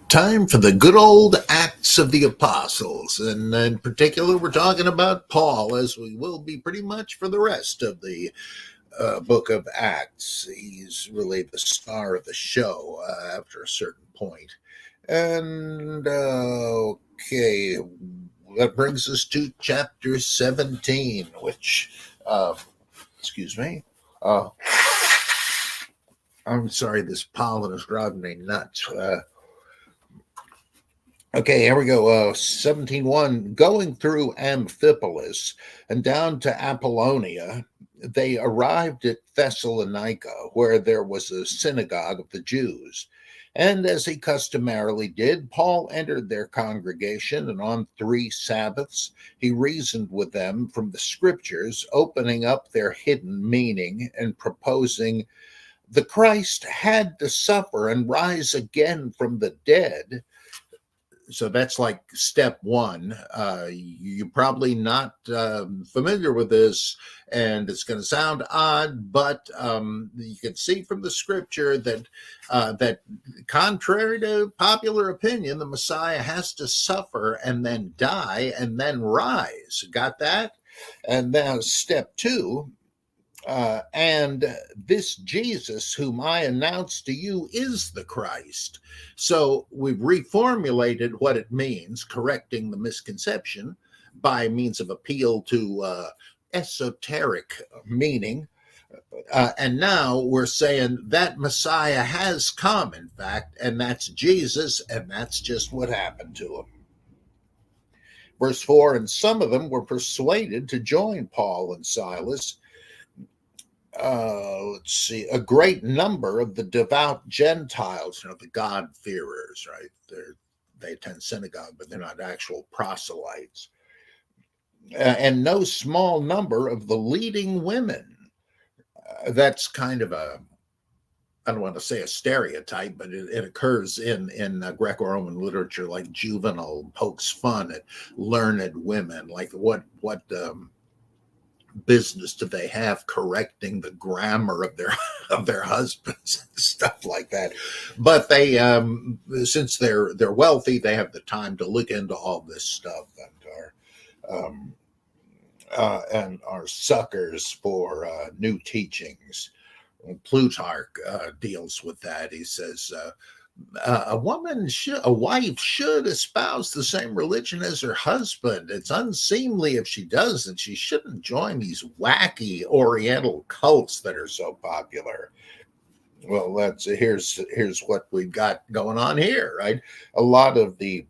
Time for the good old Acts of the Apostles. And in particular, we're talking about Paul, as we will be pretty much for the rest of the book of Acts. He's really the star of the show after a certain point. And, okay, that brings us to chapter 17, which, excuse me, I'm sorry, this pollen is driving me nuts. Okay, here we go. 17:1. Going through Amphipolis and down to Apollonia, they arrived at Thessalonica, where there was a synagogue of the Jews. And as he customarily did, Paul entered their congregation, and on 3 Sabbaths he reasoned with them from the scriptures, opening up their hidden meaning and proposing the Christ had to suffer and rise again from the dead. So that's like step one. You're probably not familiar with this, and it's going to sound odd, but you can see from the scripture that that contrary to popular opinion, the Messiah has to suffer and then die and then rise. Got that? And now step two. And this Jesus, whom I announce to you, is the Christ. So we've reformulated what it means, correcting the misconception by means of appeal to esoteric meaning. And now we're saying that Messiah has come, in fact, and that's Jesus, and that's just what happened to him. Verse 4, and some of them were persuaded to join Paul and Silas. Let's see, a great number of the devout Gentiles, the God-fearers, right? They attend synagogue, but they're not actual proselytes. And no small number of the leading women. That's kind of I don't want to say a stereotype, but it occurs in Greco-Roman literature. Like Juvenal pokes fun at learned women, like what business do they have correcting the grammar of their husbands and stuff like that? But they since they're wealthy, they have the time to look into all this stuff and are suckers for new teachings. Plutarch deals with that. He says a wife should espouse the same religion as her husband. It's unseemly if she doesn't. She shouldn't join these wacky Oriental cults that are so popular. Well, here's what we've got going on here, right? A lot of the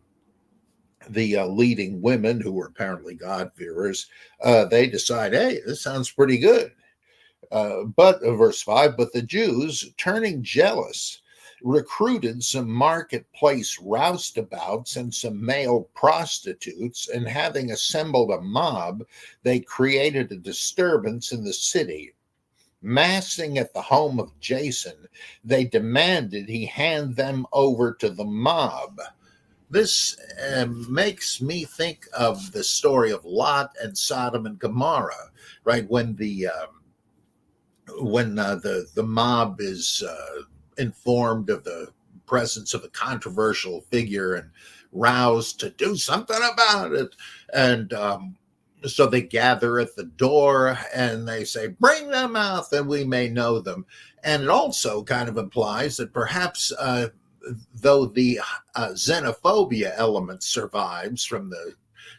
leading women who were apparently God-fearers, they decide, hey, this sounds pretty good. But verse 5, but the Jews, turning jealous, recruited some marketplace roustabouts and some male prostitutes, and having assembled a mob, they created a disturbance in the city. Massing at the home of Jason, they demanded he hand them over to the mob. This makes me think of the story of Lot and Sodom and Gomorrah, right? When the mob is informed of the presence of a controversial figure and roused to do something about it, and so they gather at the door and they say, bring them out that we may know them. And it also kind of implies that perhaps though the xenophobia element survives from the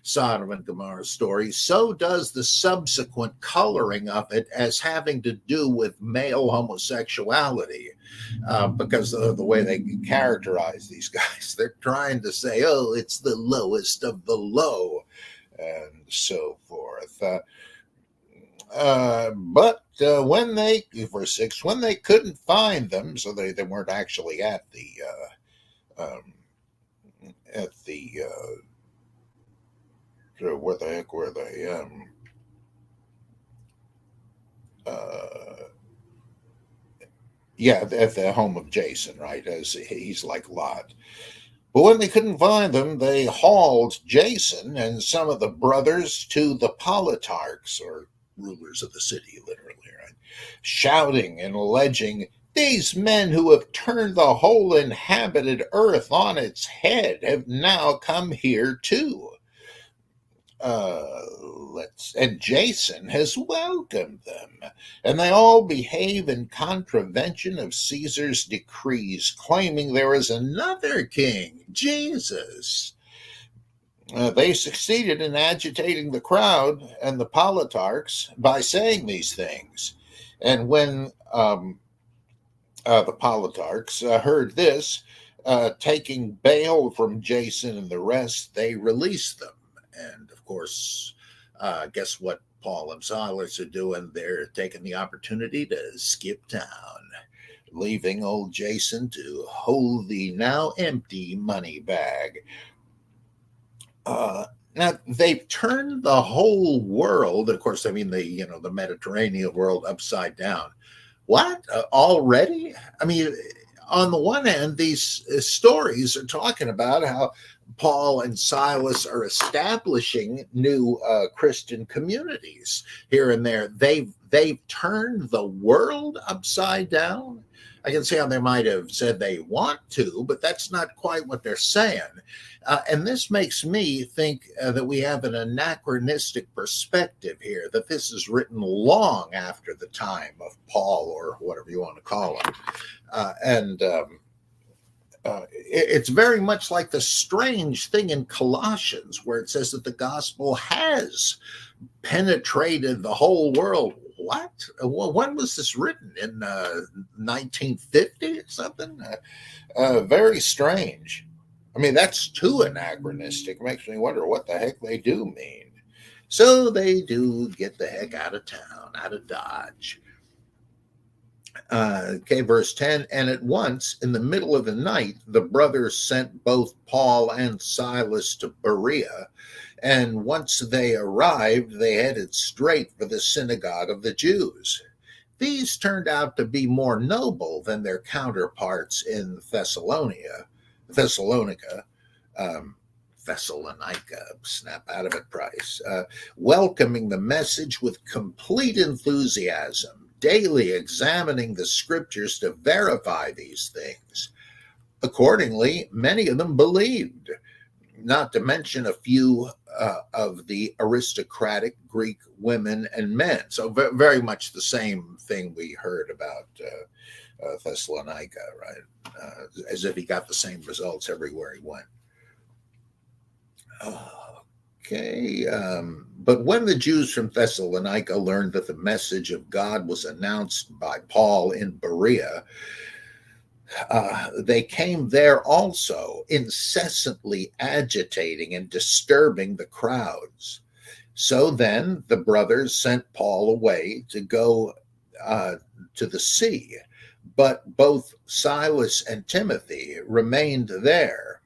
Sodom and Gomorrah story, so does the subsequent coloring of it as having to do with male homosexuality, because of the way they characterize these guys. They're trying to say, oh, it's the lowest of the low, and so forth. But when they, verse 6, when they couldn't find them, so they weren't actually at the where the heck were they? At the home of Jason, right? As he's like Lot. But when they couldn't find them, they hauled Jason and some of the brothers to the politarchs, or rulers of the city, literally, right? Shouting and alleging, These men who have turned the whole inhabited earth on its head have now come here too. And Jason has welcomed them, and they all behave in contravention of Caesar's decrees, claiming there is another king, Jesus. They succeeded in agitating the crowd and the politarchs by saying these things. And when the politarchs heard this, taking bail from Jason and the rest, they released them. And of course, guess what Paul and Silas are doing? They're taking the opportunity to skip town, leaving old Jason to hold the now empty money bag. Now they've turned the whole world, of course, I mean the Mediterranean world upside down. What already? I mean, on the one hand, these stories are talking about how Paul and Silas are establishing new Christian communities here and there. They've turned the world upside down. I can see how they might have said they want to, but that's not quite what they're saying. And this makes me think that we have an anachronistic perspective here, that this is written long after the time of Paul, or whatever you want to call him. It's very much like the strange thing in Colossians, where it says that the gospel has penetrated the whole world. What? When was this written? In 1950 or something? Very strange. I mean, that's too anachronistic. It makes me wonder what the heck they do mean. So they do get the heck out of town, out of Dodge. Okay, verse 10, and at once, in the middle of the night, the brothers sent both Paul and Silas to Berea, and once they arrived, they headed straight for the synagogue of the Jews. These turned out to be more noble than their counterparts in Thessalonica, snap out of it, Price, welcoming the message with complete enthusiasm, daily examining the scriptures to verify these things. Accordingly, many of them believed, not to mention a few of the aristocratic Greek women and men. So very much the same thing we heard about Thessalonica, right? As if he got the same results everywhere he went. Okay. But when the Jews from Thessalonica learned that the message of God was announced by Paul in Berea, they came there also, incessantly agitating and disturbing the crowds. So then the brothers sent Paul away to go to the sea, but both Silas and Timothy remained there,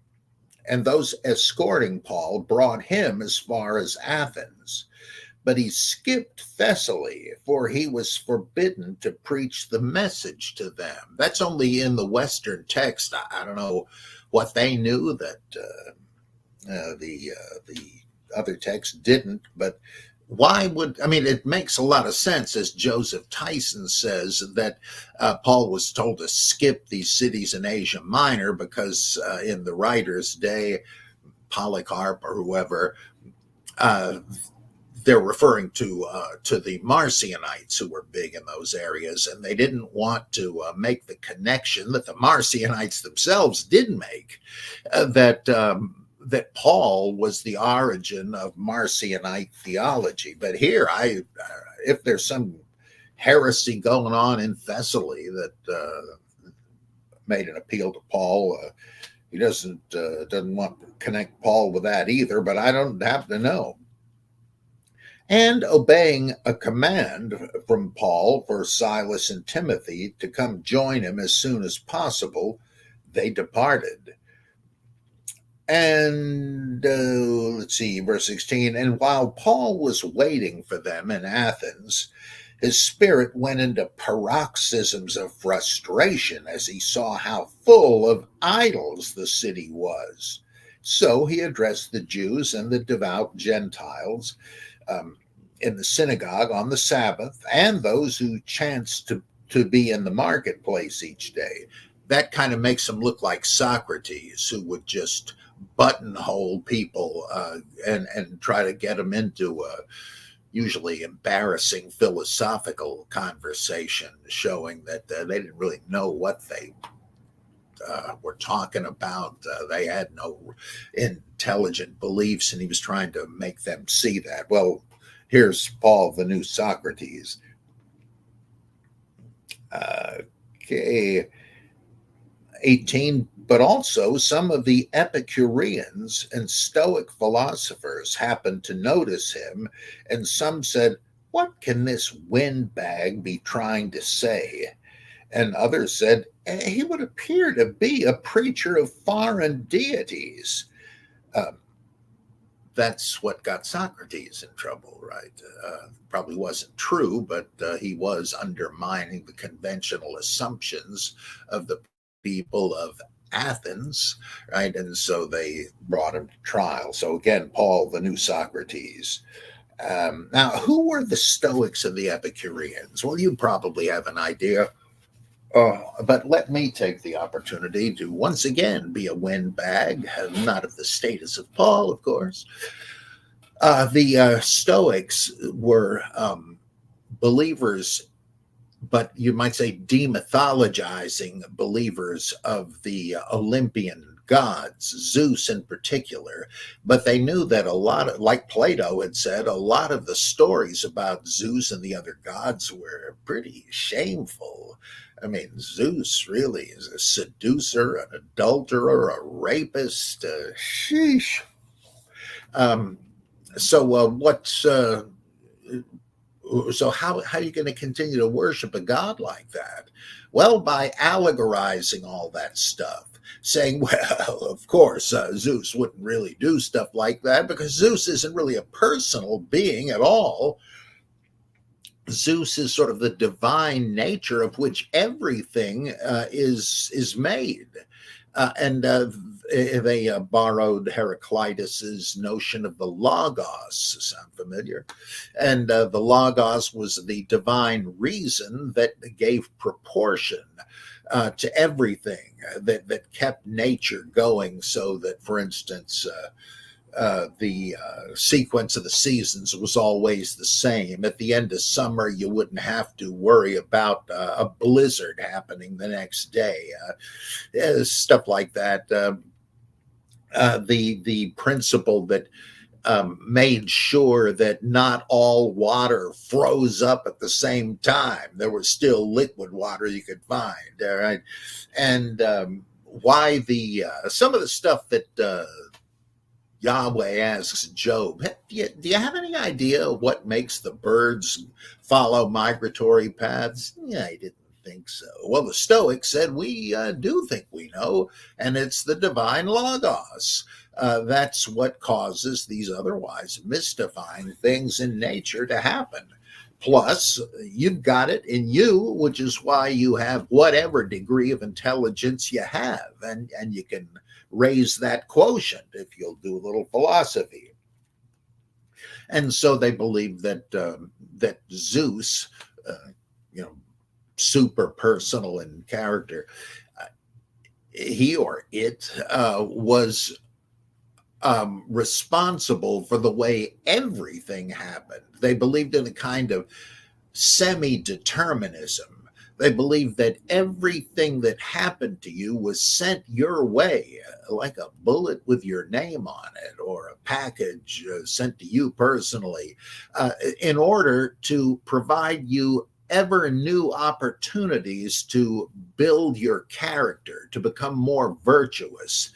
and those escorting Paul brought him as far as Athens. But he skipped Thessaly, for he was forbidden to preach the message to them. That's only in the Western text. I don't know what they knew that the other text didn't, but why would, I mean, it makes a lot of sense, as Joseph Tyson says, that Paul was told to skip these cities in Asia Minor because in the writer's day, Polycarp or whoever, they're referring to the Marcionites, who were big in those areas, and they didn't want to make the connection that the Marcionites themselves did make, that Paul was the origin of Marcionite theology. But here, if there's some heresy going on in Thessaly that made an appeal to Paul, he doesn't want to connect Paul with that either. But I don't have to know. And obeying a command from Paul for Silas and Timothy to come join him as soon as possible, they departed. And let's see, verse 16, and while Paul was waiting for them in Athens, his spirit went into paroxysms of frustration as he saw how full of idols the city was. So he addressed the Jews and the devout Gentiles in the synagogue on the Sabbath, and those who chanced to to be in the marketplace each day. That kind of makes him look like Socrates, who would just buttonhole people and try to get them into a usually embarrassing philosophical conversation, showing that they didn't really know what they were talking about. They had no intelligent beliefs, and he was trying to make them see that. Well, here's Paul, the new Socrates. Okay. 18, but also some of the Epicureans and Stoic philosophers happened to notice him, and some said, "What can this windbag be trying to say?" And others said, "He would appear to be a preacher of foreign deities." That's what got Socrates in trouble, right? Probably wasn't true, but he was undermining the conventional assumptions of the people of Athens, right? And so they brought him to trial. So again, Paul, the new Socrates. Now, who were the Stoics and the Epicureans? Well, you probably have an idea. But let me take the opportunity to once again be a windbag, not of the status of Paul, of course. The Stoics were believers, but you might say demythologizing believers of the Olympian gods, Zeus in particular. But they knew that a lot of, like Plato had said, a lot of the stories about Zeus and the other gods were pretty shameful. I mean, Zeus really is a seducer, an adulterer, a rapist. Sheesh. So how are you going to continue to worship a god like that? Well, by allegorizing all that stuff, saying, well, of course, Zeus wouldn't really do stuff like that because Zeus isn't really a personal being at all. Zeus is sort of the divine nature of which everything is made. They borrowed Heraclitus's notion of the Logos. Sound familiar? And the Logos was the divine reason that gave proportion to everything, that kept nature going, so that, for instance, the sequence of the seasons was always the same. At the end of summer, you wouldn't have to worry about a blizzard happening the next day. Stuff like that. The principle that made sure that not all water froze up at the same time. There was still liquid water you could find. All right, and why some of the stuff that Yahweh asks Job, do you have any idea what makes the birds follow migratory paths? Yeah, I didn't think so. Well, the Stoics said, we do think we know, and it's the divine Logos. That's what causes these otherwise mystifying things in nature to happen. Plus, you've got it in you, which is why you have whatever degree of intelligence you have, and you can raise that quotient if you'll do a little philosophy. And so they believe that that Zeus, super personal in character, he or it was responsible for the way everything happened. They believed in a kind of semi-determinism. They believed that everything that happened to you was sent your way, like a bullet with your name on it, or a package sent to you personally, in order to provide you ever new opportunities to build your character, to become more virtuous,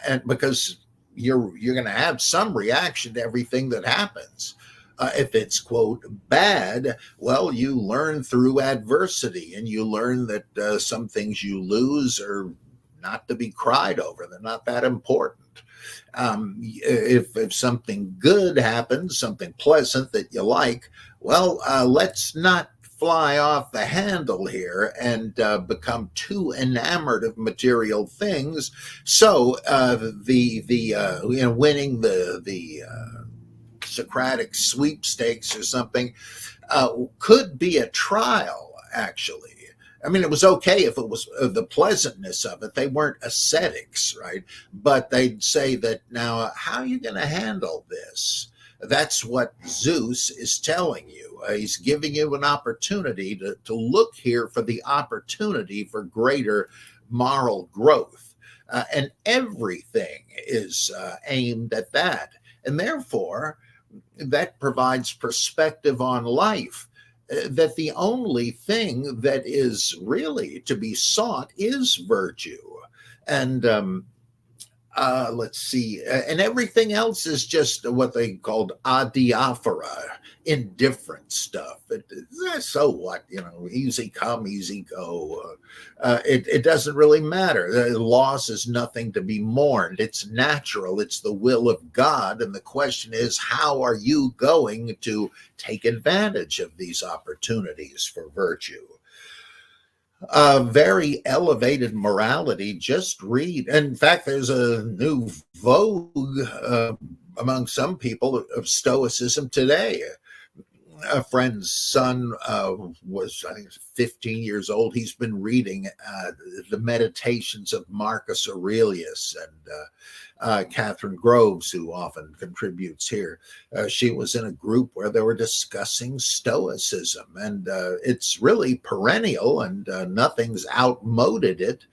and because you're going to have some reaction to everything that happens. If it's, quote, bad, well, you learn through adversity, and you learn that some things you lose are not to be cried over. They're not that important. If something good happens, something pleasant that you like, well, let's not fly off the handle here and become too enamored of material things. So winning the Socratic sweepstakes or something could be a trial, actually. I mean, it was okay if it was the pleasantness of it. They weren't ascetics, right? But they'd say that, now, how are you going to handle this? That's what Zeus is telling you. He's giving you an opportunity to look here for the opportunity for greater moral growth. And everything is aimed at that. And therefore, that provides perspective on life, that the only thing that is really to be sought is virtue. And let's see, and everything else is just what they called adiaphora, indifferent stuff. So what, easy come, easy go. It doesn't really matter. The loss is nothing to be mourned. It's natural. It's the will of God. And the question is, how are you going to take advantage of these opportunities for virtue? Very elevated morality. Just read. In fact, there's a new vogue among some people of Stoicism today. A friend's son was, I think, 15 years old. He's been reading the Meditations of Marcus Aurelius, and Catherine Groves, who often contributes here. She was in a group where they were discussing Stoicism, and it's really perennial, and nothing's outmoded it.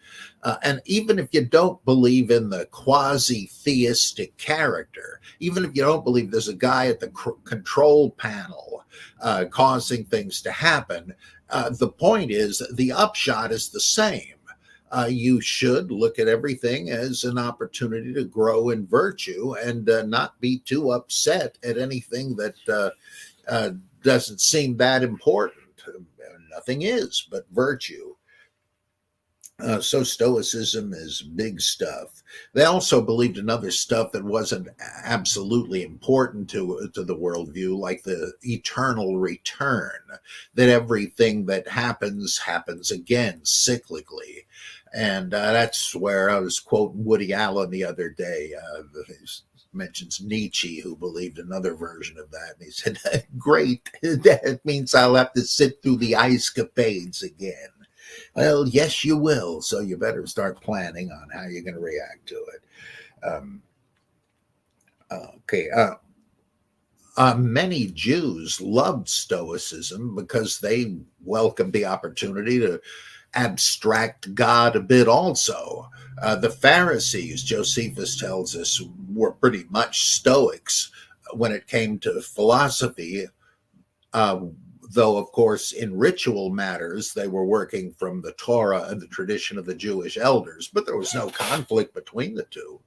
And even if you don't believe in the quasi-theistic character, even if you don't believe there's a guy at the control panel causing things to happen, the point is, the upshot is the same. You should look at everything as an opportunity to grow in virtue, and not be too upset at anything that doesn't seem that important. Nothing is but virtue. So Stoicism is big stuff. They also believed in other stuff that wasn't absolutely important to the worldview, like the eternal return, that everything that happens again cyclically. And that's where I was quoting Woody Allen the other day. He mentions Nietzsche, who believed another version of that. And he said, great, that means I'll have to sit through the ice capades again. Well, yes, you will. So you better start planning on how you're going to react to it. Okay. Many Jews loved Stoicism because they welcomed the opportunity to abstract God a bit also. The Pharisees, Josephus tells us, were pretty much Stoics when it came to philosophy, though, of course, in ritual matters, they were working from the Torah and the tradition of the Jewish elders, but there was no conflict between the two.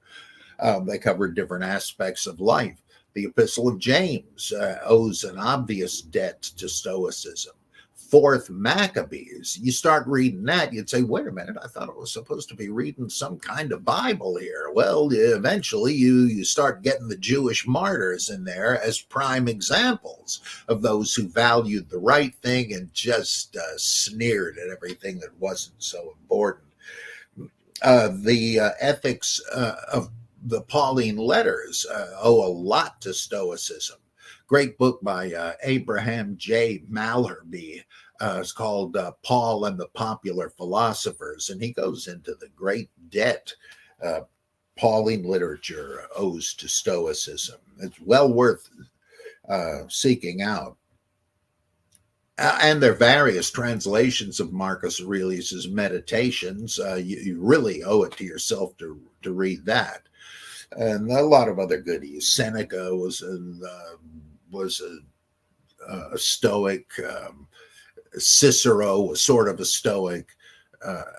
They covered different aspects of life. The Epistle of James owes an obvious debt to Stoicism. Fourth Maccabees, you start reading that, you'd say, wait a minute, I thought it was supposed to be reading some kind of Bible here. Well, eventually you start getting the Jewish martyrs in there as prime examples of those who valued the right thing and just sneered at everything that wasn't so important. The ethics of the Pauline letters owe a lot to Stoicism. Great book by Abraham J. Malherbe. It's called Paul and the Popular Philosophers, and he goes into the great debt Pauline literature owes to Stoicism. It's well worth seeking out. And there are various translations of Marcus Aurelius's Meditations. You really owe it to yourself to read that. And a lot of other goodies. Seneca was a Stoic. Cicero was sort of a Stoic,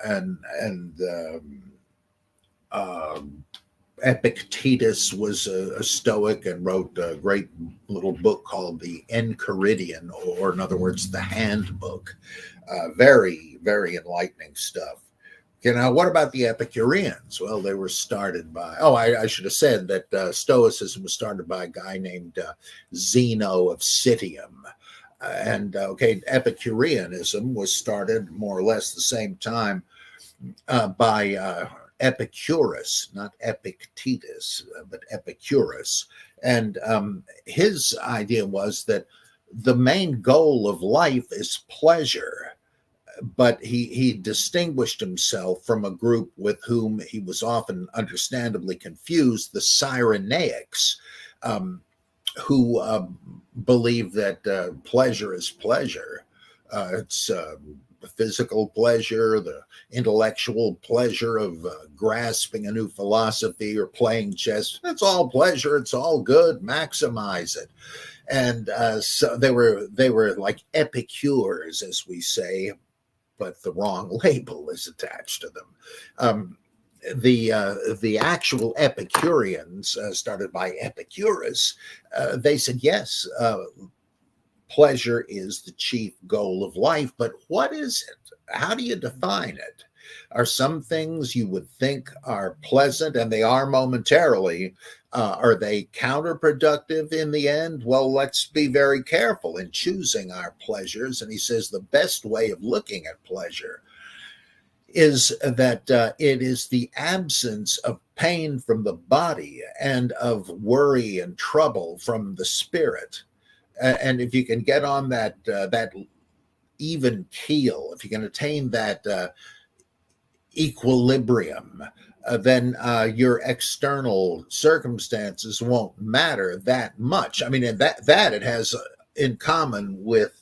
and Epictetus was a Stoic and wrote a great little book called the Enchiridion, or in other words, the Handbook. Very, very enlightening stuff. What about the Epicureans? Well, they were started by, I should have said that Stoicism was started by a guy named Zeno of Citium. And Epicureanism was started more or less the same time by Epicurus, not Epictetus, but Epicurus. And his idea was that the main goal of life is pleasure. but he distinguished himself from a group with whom he was often understandably confused, the Cyrenaics, um, who believe that pleasure is pleasure. It's the physical pleasure, the intellectual pleasure of grasping a new philosophy or playing chess. It's all pleasure. It's all good. Maximize it. And so they were like epicures, as we say, but the wrong label is attached to them. The actual Epicureans, started by Epicurus, they said yes, pleasure is the chief goal of life, but what is it? How do you define it? Are some things you would think are pleasant, and they are momentarily, are they counterproductive in the end? Well, let's be very careful in choosing our pleasures. And he says the best way of looking at pleasure is that it is the absence of pain from the body and of worry and trouble from the spirit. And if you can get on that even keel, if you can attain that equilibrium, then your external circumstances won't matter that much. I mean, that it has in common with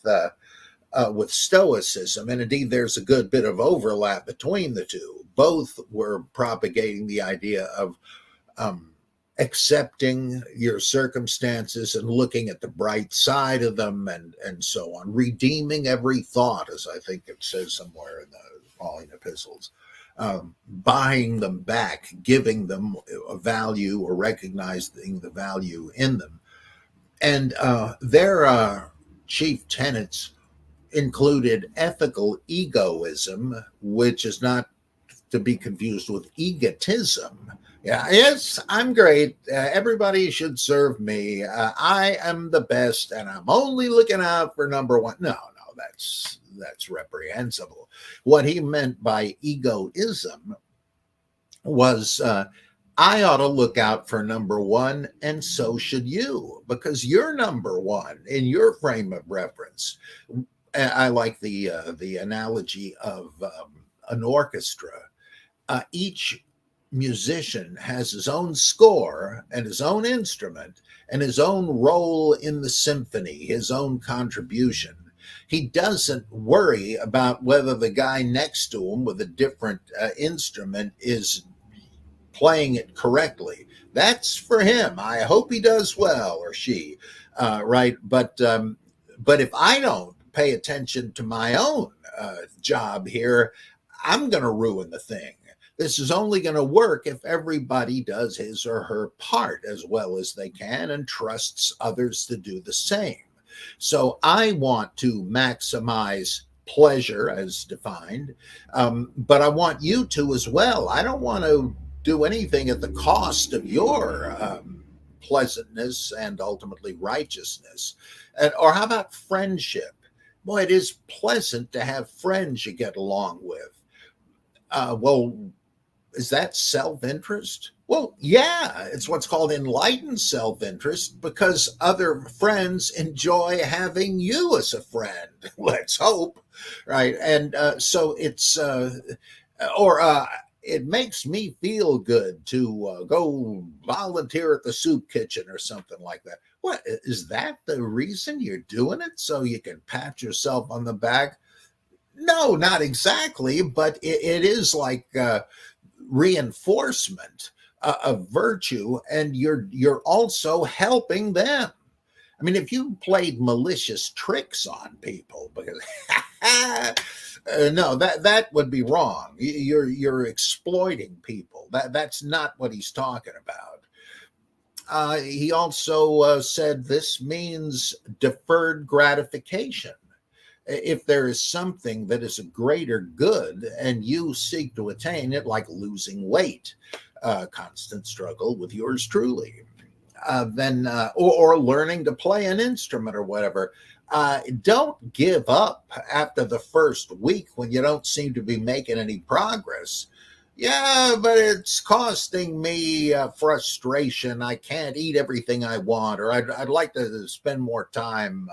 Stoicism, and indeed there's a good bit of overlap between the two. Both were propagating the idea of accepting your circumstances and looking at the bright side of them, and so on, redeeming every thought, as I think it says somewhere in the Pauline epistles, buying them back, giving them a value or recognizing the value in them. And their chief tenets included ethical egoism, which is not to be confused with egotism. Yeah, yes, I'm great. Everybody should serve me. I am the best, and I'm only looking out for number one. No, that's reprehensible. What he meant by egoism was I ought to look out for number one, and so should you, because you're number one in your frame of reference. I like the analogy of an orchestra. Each musician has his own score and his own instrument and his own role in the symphony, his own contribution. He doesn't worry about whether the guy next to him with a different instrument is playing it correctly. That's for him. I hope he does well, or she, right? But if I don't pay attention to my own job here, I'm going to ruin the thing. This is only going to work if everybody does his or her part as well as they can and trusts others to do the same. So I want to maximize pleasure as defined, but I want you to as well. I don't want to do anything at the cost of your pleasantness and ultimately righteousness. Or how about friendship? Boy, it is pleasant to have friends you get along with. Well, is that self-interest? Well, yeah, it's what's called enlightened self-interest, because other friends enjoy having you as a friend. Let's hope, right? And so it's, it makes me feel good to go volunteer at the soup kitchen or something like that. What, is that the reason you're doing it? So you can pat yourself on the back? No, not exactly, but it is like reinforcement of virtue, and you're also helping them. I mean, if you played malicious tricks on people, because no, that would be wrong. You're exploiting people. That's not what he's talking about. He also said this means deferred gratification. If there is something that is a greater good and you seek to attain it, like losing weight, constant struggle with yours truly, then or learning to play an instrument or whatever, don't give up after the first week when you don't seem to be making any progress. Yeah, but it's costing me frustration. I can't eat everything I want, or I'd like to spend more time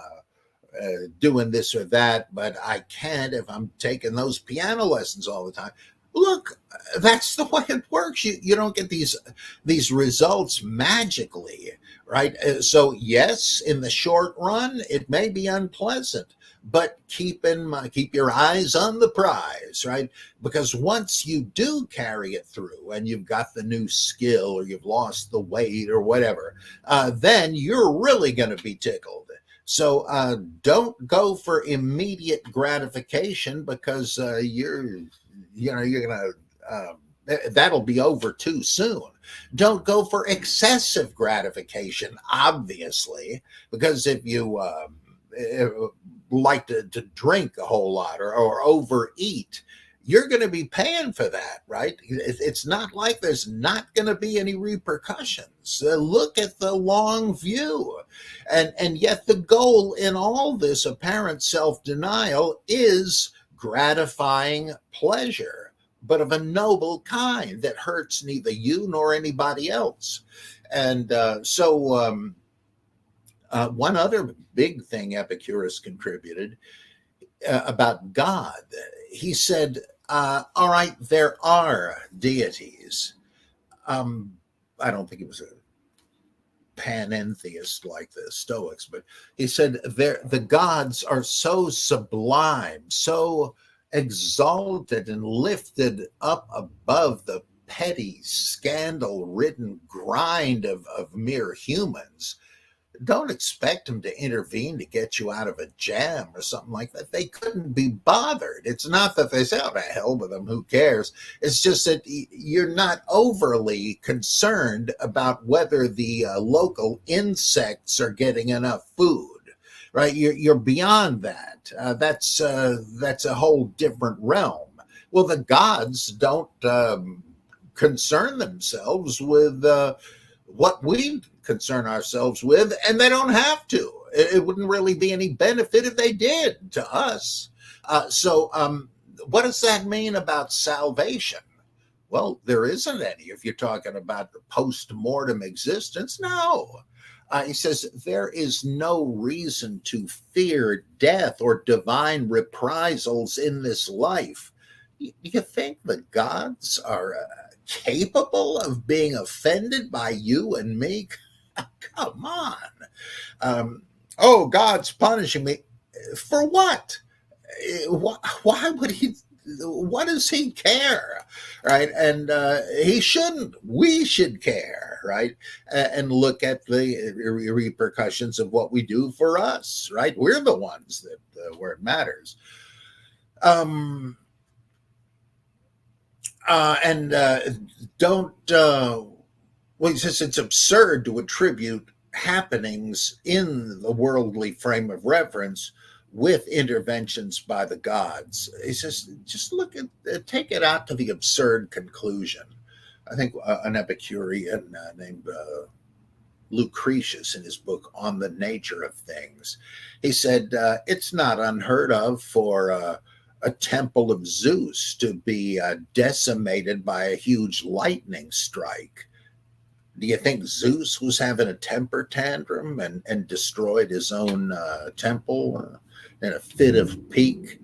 doing this or that, but I can't if I'm taking those piano lessons all the time. Look, that's the way it works. You don't get these results magically, right? So yes, in the short run, it may be unpleasant, but keep your eyes on the prize, right? Because once you do carry it through and you've got the new skill or you've lost the weight or whatever, then you're really going to be tickled. So don't go for immediate gratification because you're gonna that'll be over too soon. Don't go for excessive gratification, obviously, because if you like to drink a whole lot or overeat, you're going to be paying for that, right? It's not like there's not going to be any repercussions. Look at the long view. And yet the goal in all this apparent self-denial is gratifying pleasure, but of a noble kind that hurts neither you nor anybody else. And one other big thing Epicurus contributed about God, he said, all right, there are deities. I don't think he was a panentheist like the Stoics, but he said the gods are so sublime, so exalted and lifted up above the petty, scandal-ridden grind of mere humans. Don't expect them to intervene to get you out of a jam or something like that. They couldn't be bothered. It's not that they say, oh, to hell with them, who cares? It's just that you're not overly concerned about whether the local insects are getting enough food, right? You're beyond that. That's a whole different realm. Well, the gods don't concern themselves with what we concern ourselves with, and they don't have to. It wouldn't really be any benefit if they did to us. So what does that mean about salvation? Well, there isn't any if you're talking about the post-mortem existence. No. He says there is no reason to fear death or divine reprisals in this life. You think the gods are capable of being offended by you and me? Come on. Oh, God's punishing me. For what? Why would he? What does he care? Right. And he shouldn't. We should care. Right. And look at the repercussions of what we do for us. Right. We're the ones that where it matters. Well, he says it's absurd to attribute happenings in the worldly frame of reference with interventions by the gods. He says, just take it out to the absurd conclusion. I think an Epicurean named Lucretius, in his book On the Nature of Things, he said, it's not unheard of for a temple of Zeus to be decimated by a huge lightning strike. Do you think Zeus was having a temper tantrum and destroyed his own temple in a fit of pique?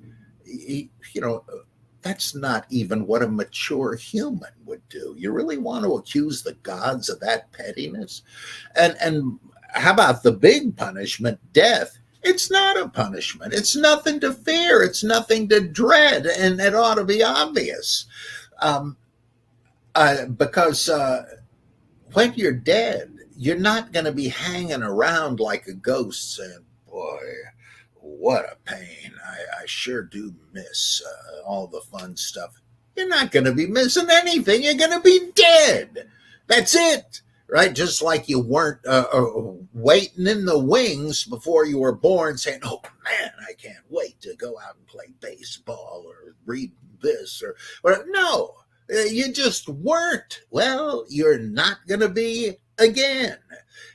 That's not even what a mature human would do. You really want to accuse the gods of that pettiness? And how about the big punishment, death? It's not a punishment. It's nothing to fear. It's nothing to dread. And it ought to be obvious. Because when you're dead, you're not going to be hanging around like a ghost saying, boy, what a pain. I sure do miss all the fun stuff. You're not going to be missing anything. You're going to be dead. That's it. Right? Just like you weren't waiting in the wings before you were born saying, oh, man, I can't wait to go out and play baseball or read this or whatever. No. You just weren't. Well, you're not going to be again.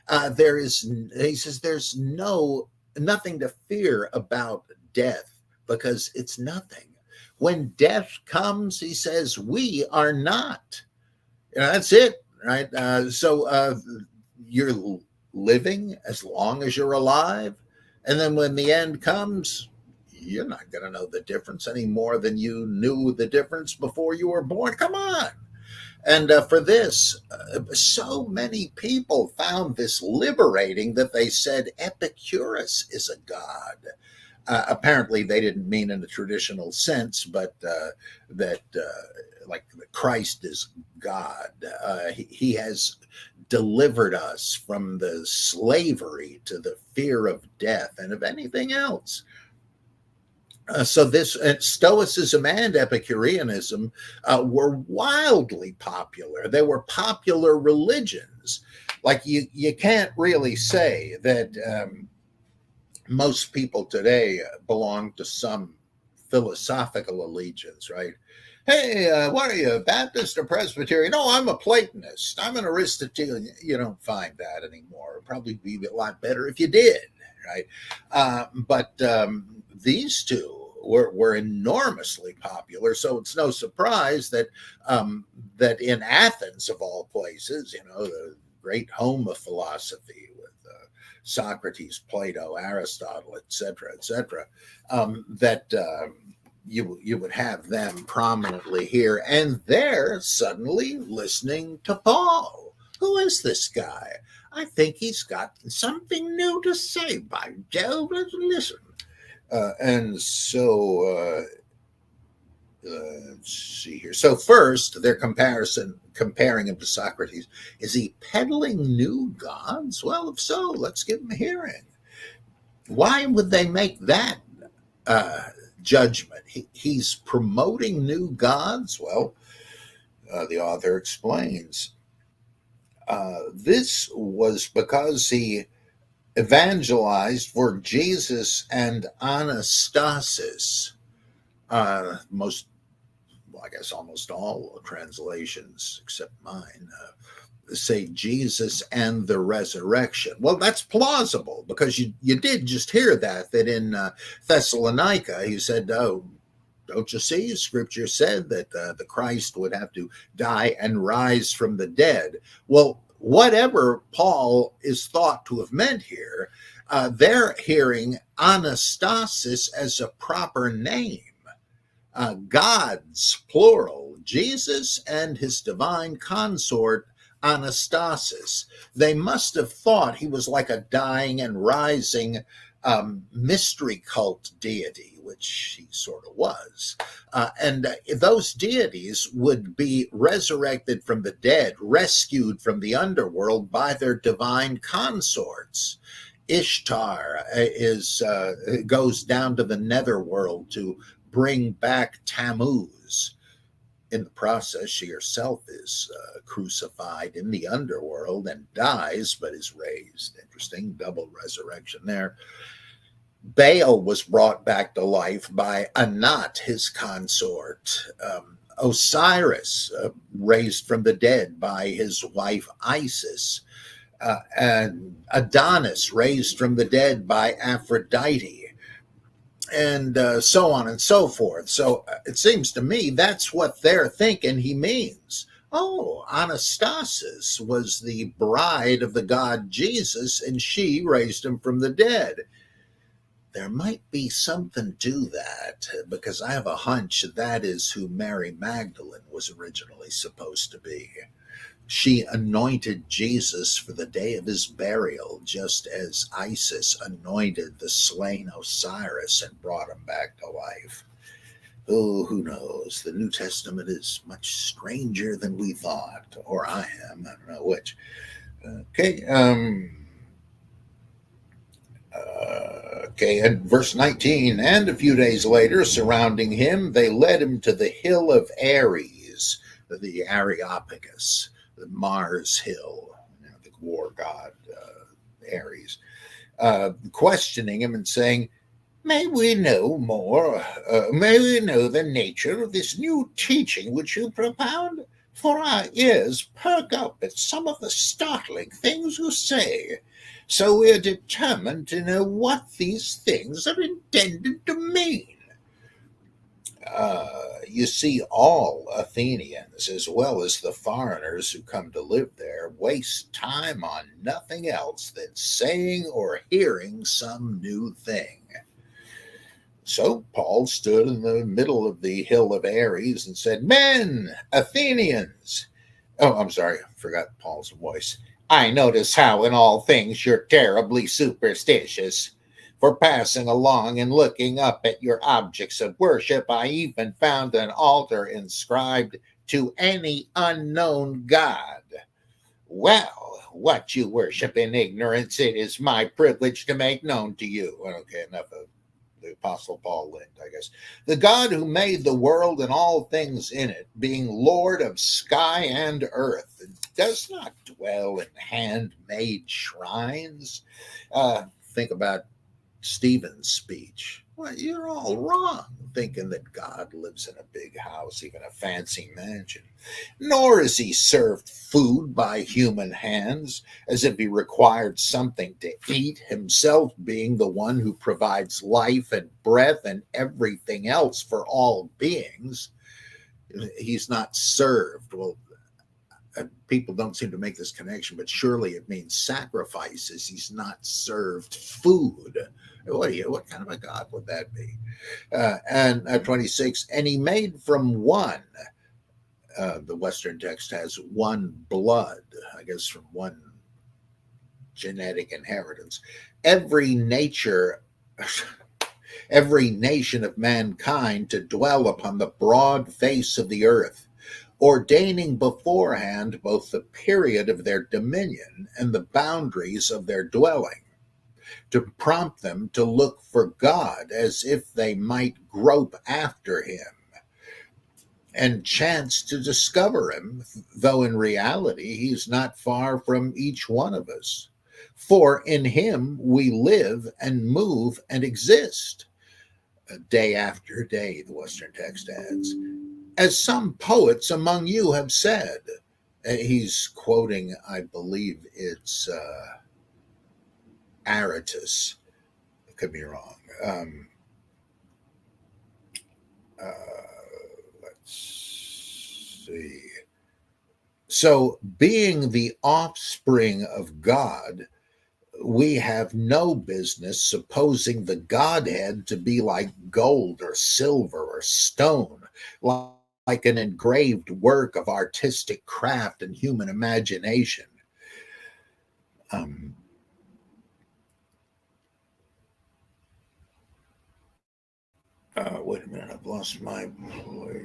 He says, there's nothing to fear about death because it's nothing. When death comes, he says, we are not. That's it, right? So you're living as long as you're alive. And then when the end comes, you're not going to know the difference any more than you knew the difference before you were born. Come on. And for this, so many people found this liberating that they said Epicurus is a god. Apparently, they didn't mean in the traditional sense, but that like Christ is God. He has delivered us from the slavery to the fear of death and of anything else. So this Stoicism and Epicureanism were wildly popular. They were popular religions. Like you can't really say that most people today belong to some philosophical allegiance, right? Hey, what are you, Baptist or Presbyterian? No, I'm a Platonist. I'm an Aristotelian. You don't find that anymore. It'd probably be a lot better if you did, right? But these two were enormously popular, so it's no surprise that that in Athens, of all places, the great home of philosophy, Socrates, Plato, Aristotle, etc., etc., that you would have them prominently here, and they're suddenly listening to Paul. Who is this guy? I think he's got something new to say. By Jove, let's listen. And so let's see here. So first, they're comparing him to Socrates. Is he peddling new gods? Well, if so, let's give him a hearing. Why would they make that judgment? He's promoting new gods? Well, the author explains. This was because he evangelized for Jesus and Anastasis. Most, well, I guess almost all translations except mine say Jesus and the resurrection. Well, that's plausible because you did just hear that in Thessalonica he said, "Oh, don't you see? Scripture said that the Christ would have to die and rise from the dead." Well, whatever Paul is thought to have meant here, they're hearing Anastasis as a proper name. Gods, plural, Jesus and his divine consort, Anastasis. They must have thought he was like a dying and rising mystery cult deity, which he sort of was. And those deities would be resurrected from the dead, rescued from the underworld by their divine consorts. Ishtar goes down to the netherworld to bring back Tammuz. In the process, she herself is crucified in the underworld and dies, but is raised. Interesting, double resurrection there. Baal was brought back to life by Anat, his consort. Osiris, raised from the dead by his wife Isis. And Adonis, raised from the dead by Aphrodite. And so on and so forth. So it seems to me that's what they're thinking he means. Oh, Anastasis was the bride of the god Jesus, and she raised him from the dead. There might be something to that, because I have a hunch that is who Mary Magdalene was originally supposed to be. She anointed Jesus for the day of his burial, just as Isis anointed the slain Osiris and brought him back to life. Oh, who knows? The New Testament is much stranger than we thought, or I am. I don't know which. Okay. Okay, and verse 19, and a few days later, surrounding him, they led him to the hill of Ares, the Areopagus, the Mars Hill, the war god Ares, questioning him and saying, "May we know more? May we know the nature of this new teaching which you propound? For our ears perk up at some of the startling things you say. So we're determined to know what these things are intended to mean." You see, all Athenians, as well as the foreigners who come to live there, waste time on nothing else than saying or hearing some new thing. So Paul stood in the middle of the hill of Ares and said, "Men, Athenians." Oh, I'm sorry, I forgot Paul's voice. "I notice how in all things you're terribly superstitious. For passing along and looking up at your objects of worship, I even found an altar inscribed to any unknown god. Well, what you worship in ignorance, it is my privilege to make known to you." Okay, enough of the Apostle Paul lived, I guess. "The God who made the world and all things in it, being Lord of sky and earth, does not dwell in handmade shrines." Think about Stephen's speech. Well, you're all wrong thinking that God lives in a big house, even a fancy mansion. "Nor is he served food by human hands, as if he required something to eat, himself being the one who provides life and breath and everything else for all beings." He's not served. Well, people don't seem to make this connection, but surely it means sacrifices. He's not served food. What kind of a God would that be? And 26, "And he made from one," the Western text has one blood, I guess from one genetic inheritance, every nature, every nation of mankind to dwell upon the broad face of the earth, ordaining beforehand both the period of their dominion and the boundaries of their dwelling, to prompt them to look for God as if they might grope after him, and chance to discover him, though in reality he's not far from each one of us. For in him we live and move and exist. Day after day, the Western text adds, "As some poets among you have said." He's quoting, I believe it's Aratus. I could be wrong. Let's see. "So, being the offspring of God, we have no business supposing the Godhead to be like gold or silver or stone, like an engraved work of artistic craft and human imagination." Wait a minute, I've lost my.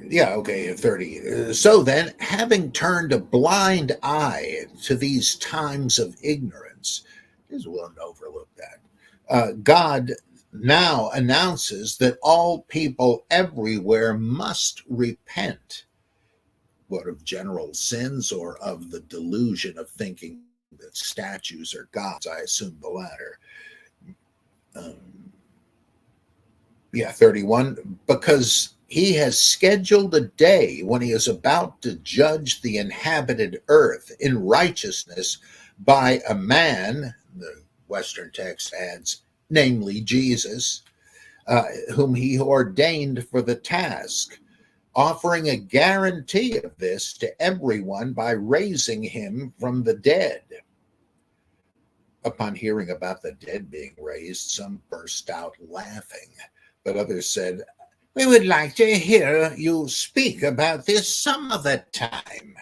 Yeah, okay, 30. "So then, having turned a blind eye to these times of ignorance," is willing to overlook that, "God now announces that all people everywhere must repent." What, of general sins or of the delusion of thinking that statues are gods? I assume the latter. Yeah, 31. "Because he has scheduled a day when he is about to judge the inhabited earth in righteousness by a man," the Western text adds, "namely Jesus, whom he ordained for the task, offering a guarantee of this to everyone by raising him from the dead." Upon hearing about the dead being raised, some burst out laughing, but others said, "We would like to hear you speak about this some other time."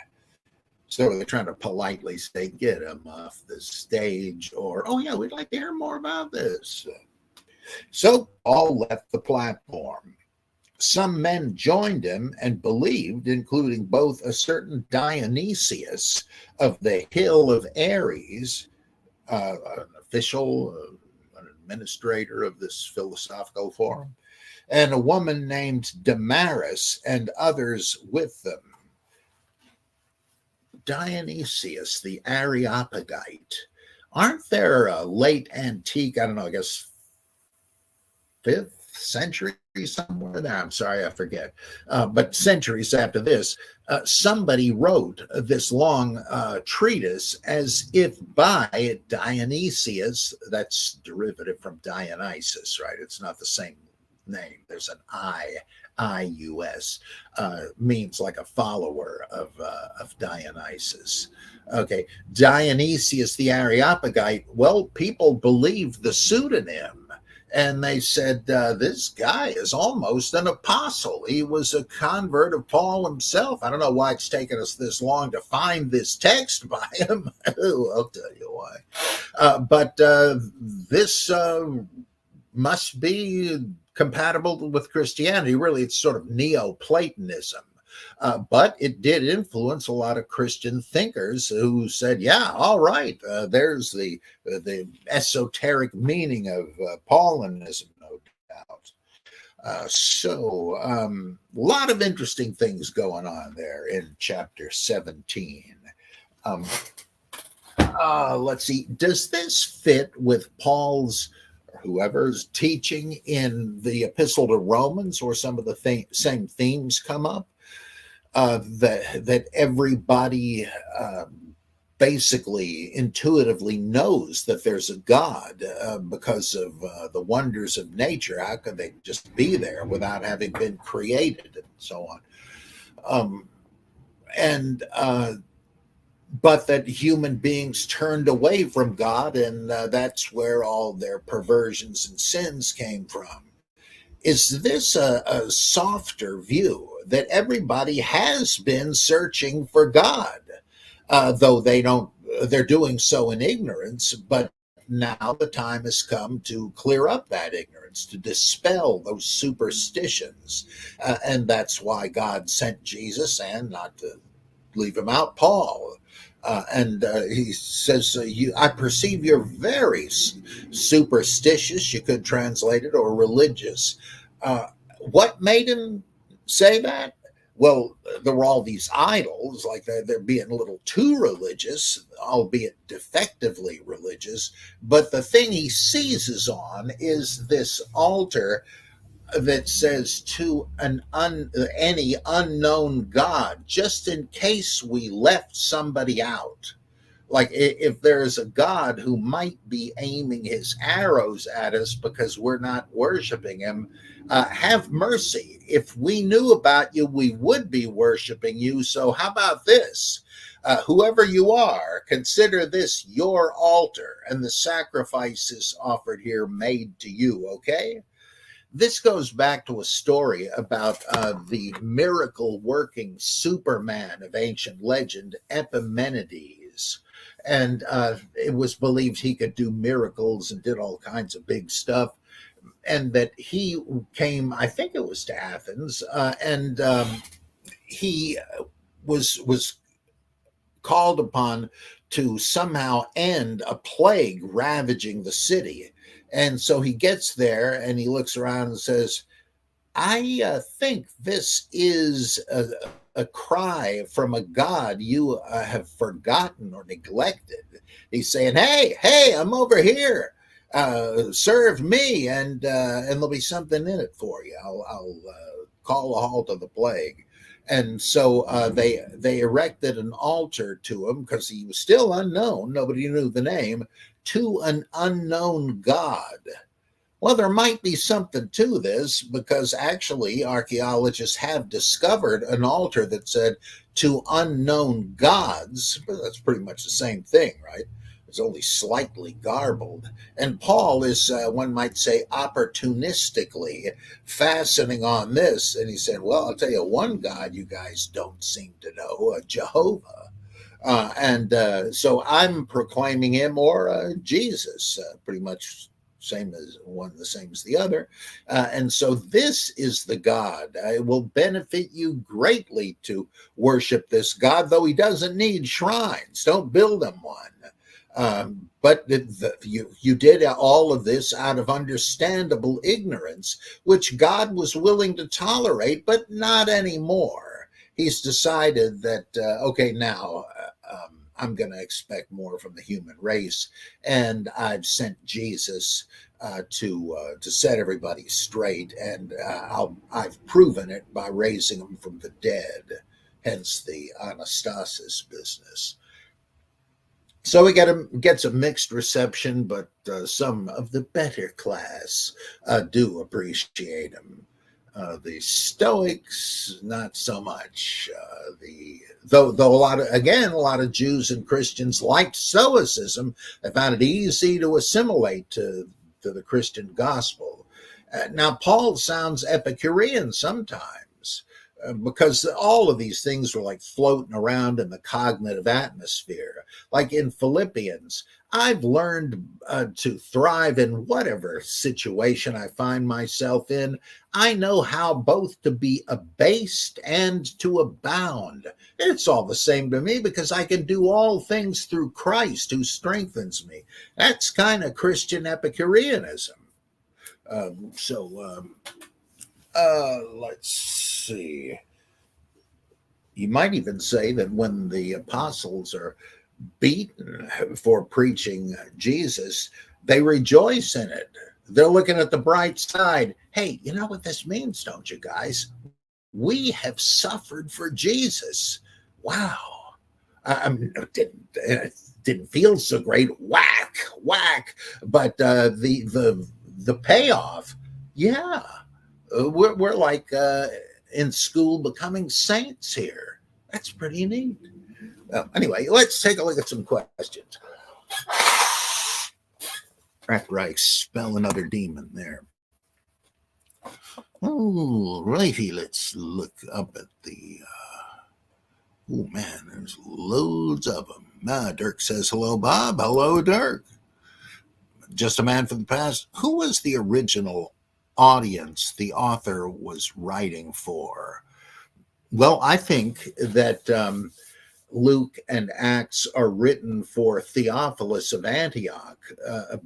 So they're trying to politely say, "Get him off the stage," or, "Oh, yeah, we'd like to hear more about this." So Paul left the platform. Some men joined him and believed, including both a certain Dionysius of the Hill of Ares, an official, an administrator of this philosophical forum, and a woman named Damaris, and others with them. Dionysius, the Areopagite. Aren't there a late antique, I don't know, I guess 5th century, somewhere there? I'm sorry, I forget. But centuries after this, somebody wrote this long treatise as if by Dionysius. That's derivative from Dionysus, right? It's not the same name. There's an I Dionysius, means like a follower of Dionysus. Okay, Dionysius the Areopagite. Well, people believed the pseudonym. And they said, this guy is almost an apostle. He was a convert of Paul himself. I don't know why it's taken us this long to find this text by him. I'll tell you why. But this must be compatible with Christianity. Really, it's sort of Neoplatonism. But it did influence a lot of Christian thinkers who said, "Yeah, all right, there's the esoteric meaning of Paulinism, no doubt." A lot of interesting things going on there in chapter 17. Let's see. Does this fit with Paul's, whoever's teaching in the Epistle to Romans, or some of the same themes come up? That everybody basically intuitively knows that there's a God because of the wonders of nature. How could they just be there without having been created, and so on? But that human beings turned away from God, and that's where all their perversions and sins came from. Is this a softer view that everybody has been searching for God, though they're doing so in ignorance, but now the time has come to clear up that ignorance, to dispel those superstitions. And that's why God sent Jesus, and not to leave him out, Paul. He says, I perceive you're very superstitious, you could translate it, or religious. What made him say that? Well, there were all these idols, like they're being a little too religious, albeit defectively religious. But the thing he seizes on is this altar that says to any unknown God, just in case we left somebody out. Like if there's a God who might be aiming his arrows at us because we're not worshiping him, have mercy. If we knew about you, we would be worshiping you. So how about this? Whoever you are, consider this your altar, and the sacrifices offered here made to you, okay? This goes back to a story about the miracle working Superman of ancient legend, Epimenides. And it was believed he could do miracles and did all kinds of big stuff. And that he came, I think it was to Athens, and he was called upon to somehow end a plague ravaging the city. And so he gets there and he looks around and says, I think this is a cry from a God you have forgotten or neglected. He's saying, hey, I'm over here. Serve me, and there'll be something in it for you. I'll call a halt of the plague. And so they erected an altar to him because he was still unknown. Nobody knew the name, to an unknown God. Well, there might be something to this, because actually archaeologists have discovered an altar that said to unknown gods, but that's pretty much the same thing, right? It's only slightly garbled. And Paul is, one might say, opportunistically fastening on this. And he said, well, I'll tell you one God you guys don't seem to know, Jehovah. So I'm proclaiming him, or Jesus, pretty much same as one, the same as the other. And so this is the God. It will benefit you greatly to worship this God, though he doesn't need shrines. Don't build him one. But you did all of this out of understandable ignorance, which God was willing to tolerate, but not anymore. He's decided that, okay, now I'm going to expect more from the human race, and I've sent Jesus to set everybody straight, and I've proven it by raising him from the dead, hence the Anastasis business. So he gets a mixed reception, but some of the better class do appreciate him. The Stoics, not so much. Though a lot of Jews and Christians liked Stoicism. They found it easy to assimilate to the Christian gospel. Now, Paul sounds Epicurean sometimes because all of these things were like floating around in the cognitive atmosphere. Like in Philippians, I've learned to thrive in whatever situation I find myself in. I know how both to be abased and to abound. It's all the same to me because I can do all things through Christ who strengthens me. That's kind of Christian Epicureanism. Let's see. You might even say that when the apostles are beaten for preaching Jesus, they rejoice in it. They're looking at the bright side. Hey, you know what this means, don't you guys? We have suffered for Jesus. Wow. Didn't feel so great. Whack, whack. But the payoff, yeah, we're like in school becoming saints here. That's pretty neat. Well, anyway, let's take a look at some questions. After I expel another demon there. Oh, righty, let's look up at the. Oh man, there's loads of them. Dirk says hello, Bob. Hello, Dirk. Just a Man from the Past. Who was the original audience the author was writing for? Well, I think that Luke and Acts are written for Theophilus of Antioch, a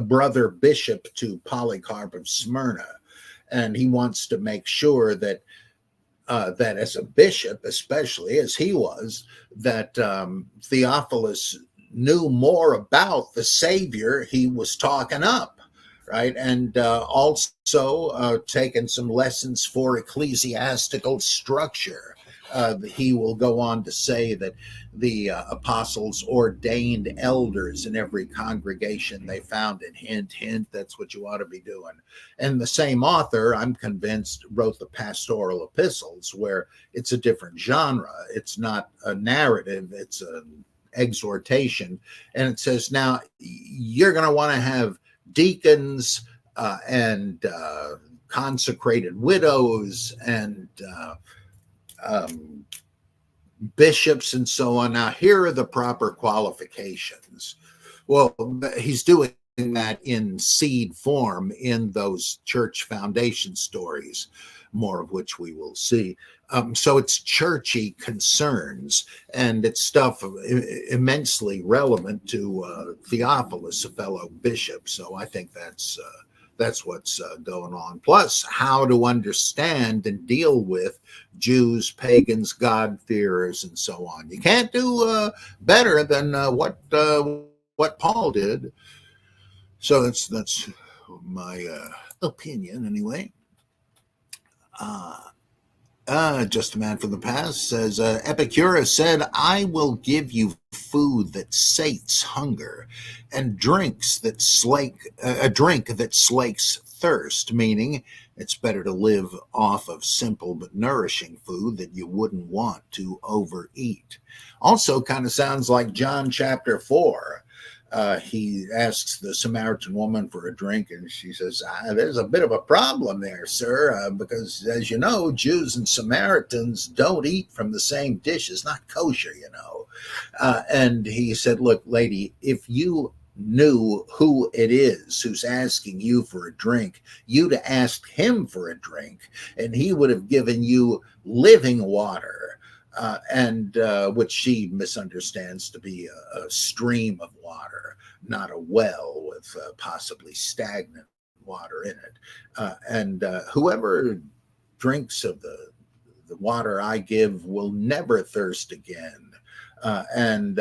brother bishop to Polycarp of Smyrna, and he wants to make sure that that as a bishop, especially as he was, that Theophilus knew more about the Savior he was talking up, right? And also taken some lessons for ecclesiastical structure. He will go on to say that the apostles ordained elders in every congregation they founded. Hint, hint, that's what you ought to be doing. And the same author, I'm convinced, wrote the pastoral epistles, where it's a different genre. It's not a narrative, it's an exhortation. And it says, now you're going to want to have deacons and consecrated widows and bishops and so on. Now, here are the proper qualifications. Well, he's doing that in seed form in those church foundation stories, more of which we will see. So it's churchy concerns, and it's stuff immensely relevant to Theophilus, a fellow bishop. So I think that's what's going on. Plus, how to understand and deal with Jews, pagans, God-fearers, and so on. You can't do better than what Paul did. So that's my opinion, anyway. Just a Man from the Past says, Epicurus said, I will give you food that sates hunger and a drink that slakes thirst, meaning it's better to live off of simple but nourishing food that you wouldn't want to overeat. Also kind of sounds like John chapter 4. He asks the Samaritan woman for a drink, and she says, there's a bit of a problem there, sir, because, as you know, Jews and Samaritans don't eat from the same dish. It's not kosher, you know. And he said, look, lady, if you knew who it is who's asking you for a drink, you'd have asked him for a drink, and he would have given you living water. And which she misunderstands to be a stream of water, not a well with possibly stagnant water in it. And whoever drinks of the water I give will never thirst again, and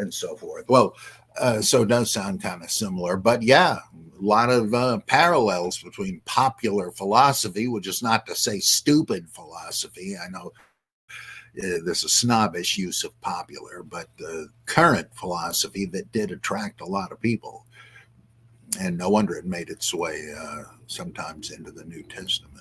so forth. Well, so it does sound kind of similar, but yeah, a lot of parallels between popular philosophy, which is not to say stupid philosophy. I know there's a snobbish use of popular, but the current philosophy that did attract a lot of people. And no wonder it made its way sometimes into the New Testament.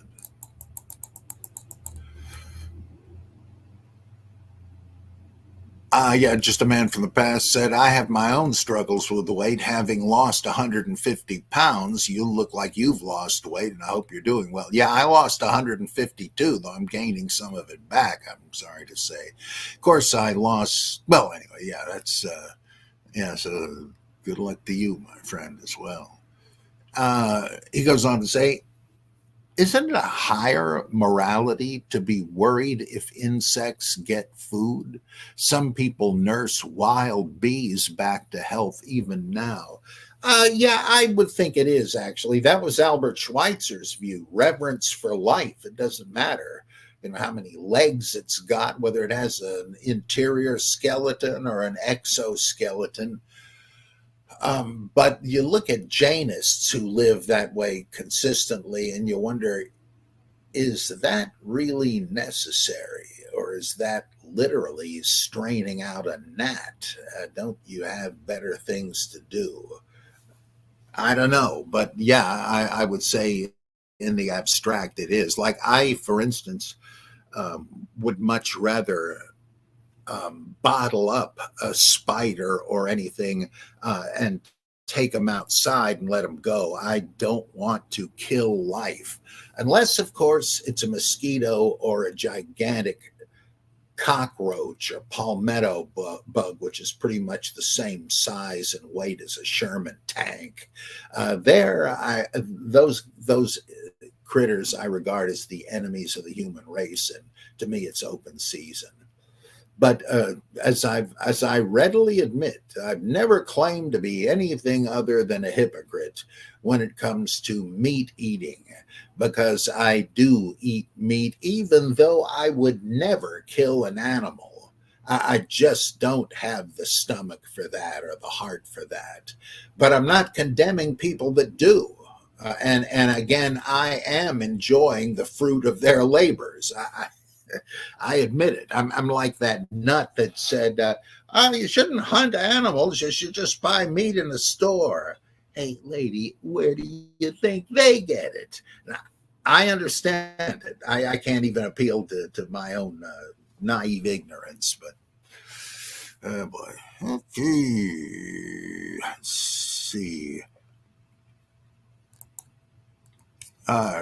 Yeah, just a man from the past said, I have my own struggles with weight. Having lost 150 pounds, you look like you've lost weight, and I hope you're doing well. Yeah, I lost 152, though I'm gaining some of it back, I'm sorry to say. Of course, I lost, well, anyway, yeah, yeah, so good luck to you, my friend, as well. He goes on to say, isn't it a higher morality to be worried if insects get food? Some people nurse wild bees back to health even now. Yeah, I would think it is actually. That was Albert Schweitzer's view. Reverence for life. It doesn't matter, how many legs it's got, whether it has an interior skeleton or an exoskeleton. But you look at Jainists who live that way consistently, and you wonder, is that really necessary? Or is that literally straining out a gnat? Don't you have better things to do? I don't know. But yeah, I would say in the abstract it is. Like I, for instance, would much rather bottle up a spider or anything and take them outside and let them go. I don't want to kill life. Unless, of course, it's a mosquito or a gigantic cockroach or palmetto bug, which is pretty much the same size and weight as a Sherman tank. Those critters I regard as the enemies of the human race, and to me, it's open season. But as I readily admit, I've never claimed to be anything other than a hypocrite when it comes to meat eating, because I do eat meat, even though I would never kill an animal. I just don't have the stomach for that or the heart for that. But I'm not condemning people that do. And again, I am enjoying the fruit of their labors. I admit it. I'm like that nut that said, "Oh, you shouldn't hunt animals. You should just buy meat in the store." Hey, lady, where do you think they get it? Now, I understand it. I can't even appeal to my own naive ignorance, but oh boy. Okay, let's see.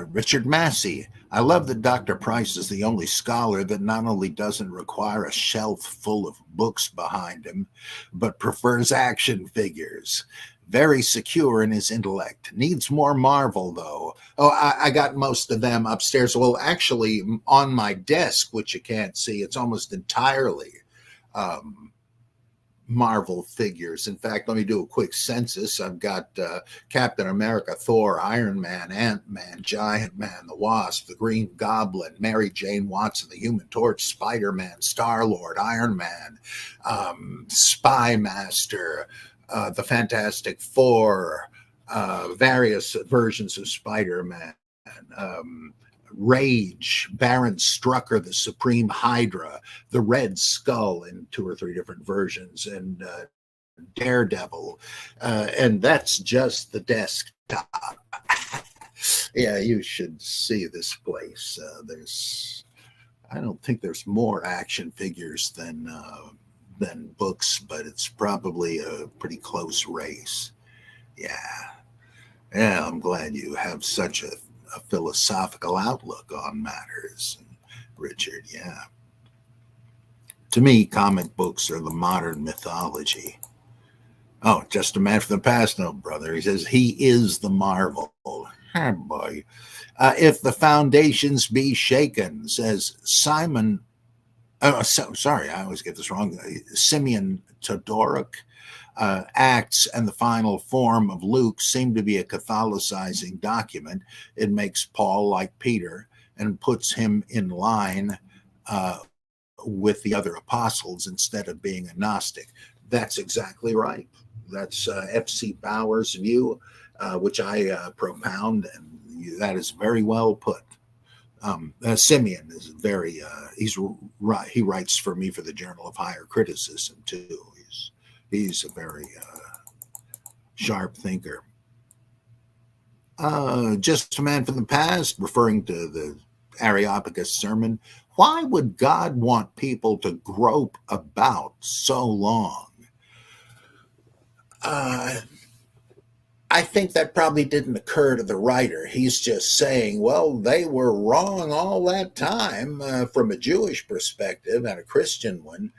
Richard Massey. I love that Dr. Price is the only scholar that not only doesn't require a shelf full of books behind him, but prefers action figures. Very secure in his intellect. Needs more Marvel, though. Oh, I got most of them upstairs. Well, actually, on my desk, which you can't see, it's almost entirely um, Marvel figures. In fact, let me do a quick census. I've got Captain America, Thor, Iron Man, Ant-Man, Giant Man, the Wasp, the Green Goblin, Mary Jane Watson, the Human Torch, Spider-Man, Star-Lord, Iron Man, Spy Master, the Fantastic Four, various versions of Spider-Man, Rage, Baron Strucker, the Supreme Hydra, the Red Skull in 2 or 3 different versions, and Daredevil. And that's just the desktop. Yeah, you should see this place. I don't think there's more action figures than books, but it's probably a pretty close race. Yeah. Yeah, I'm glad you have such a philosophical outlook on matters, Richard. Yeah. To me, comic books are the modern mythology. Oh, just a man from the past, no, brother. He says he is the marvel. Oh, boy. If the foundations be shaken, says Simon. Oh, sorry, I always get this wrong. Simeon Todoruk. Acts and the final form of Luke seem to be a Catholicizing document. It makes Paul like Peter and puts him in line with the other apostles instead of being a Gnostic. That's exactly right. That's F.C. Bauer's view, which I propound, and that is very well put. Simeon is very, he writes for me for the Journal of Higher Criticism, too. He's a very sharp thinker. Just a Man from the Past, referring to the Areopagus sermon. Why would God want people to grope about so long? Uh, I think that probably didn't occur to the writer. He's just saying, well, they were wrong all that time from a Jewish perspective and a Christian one.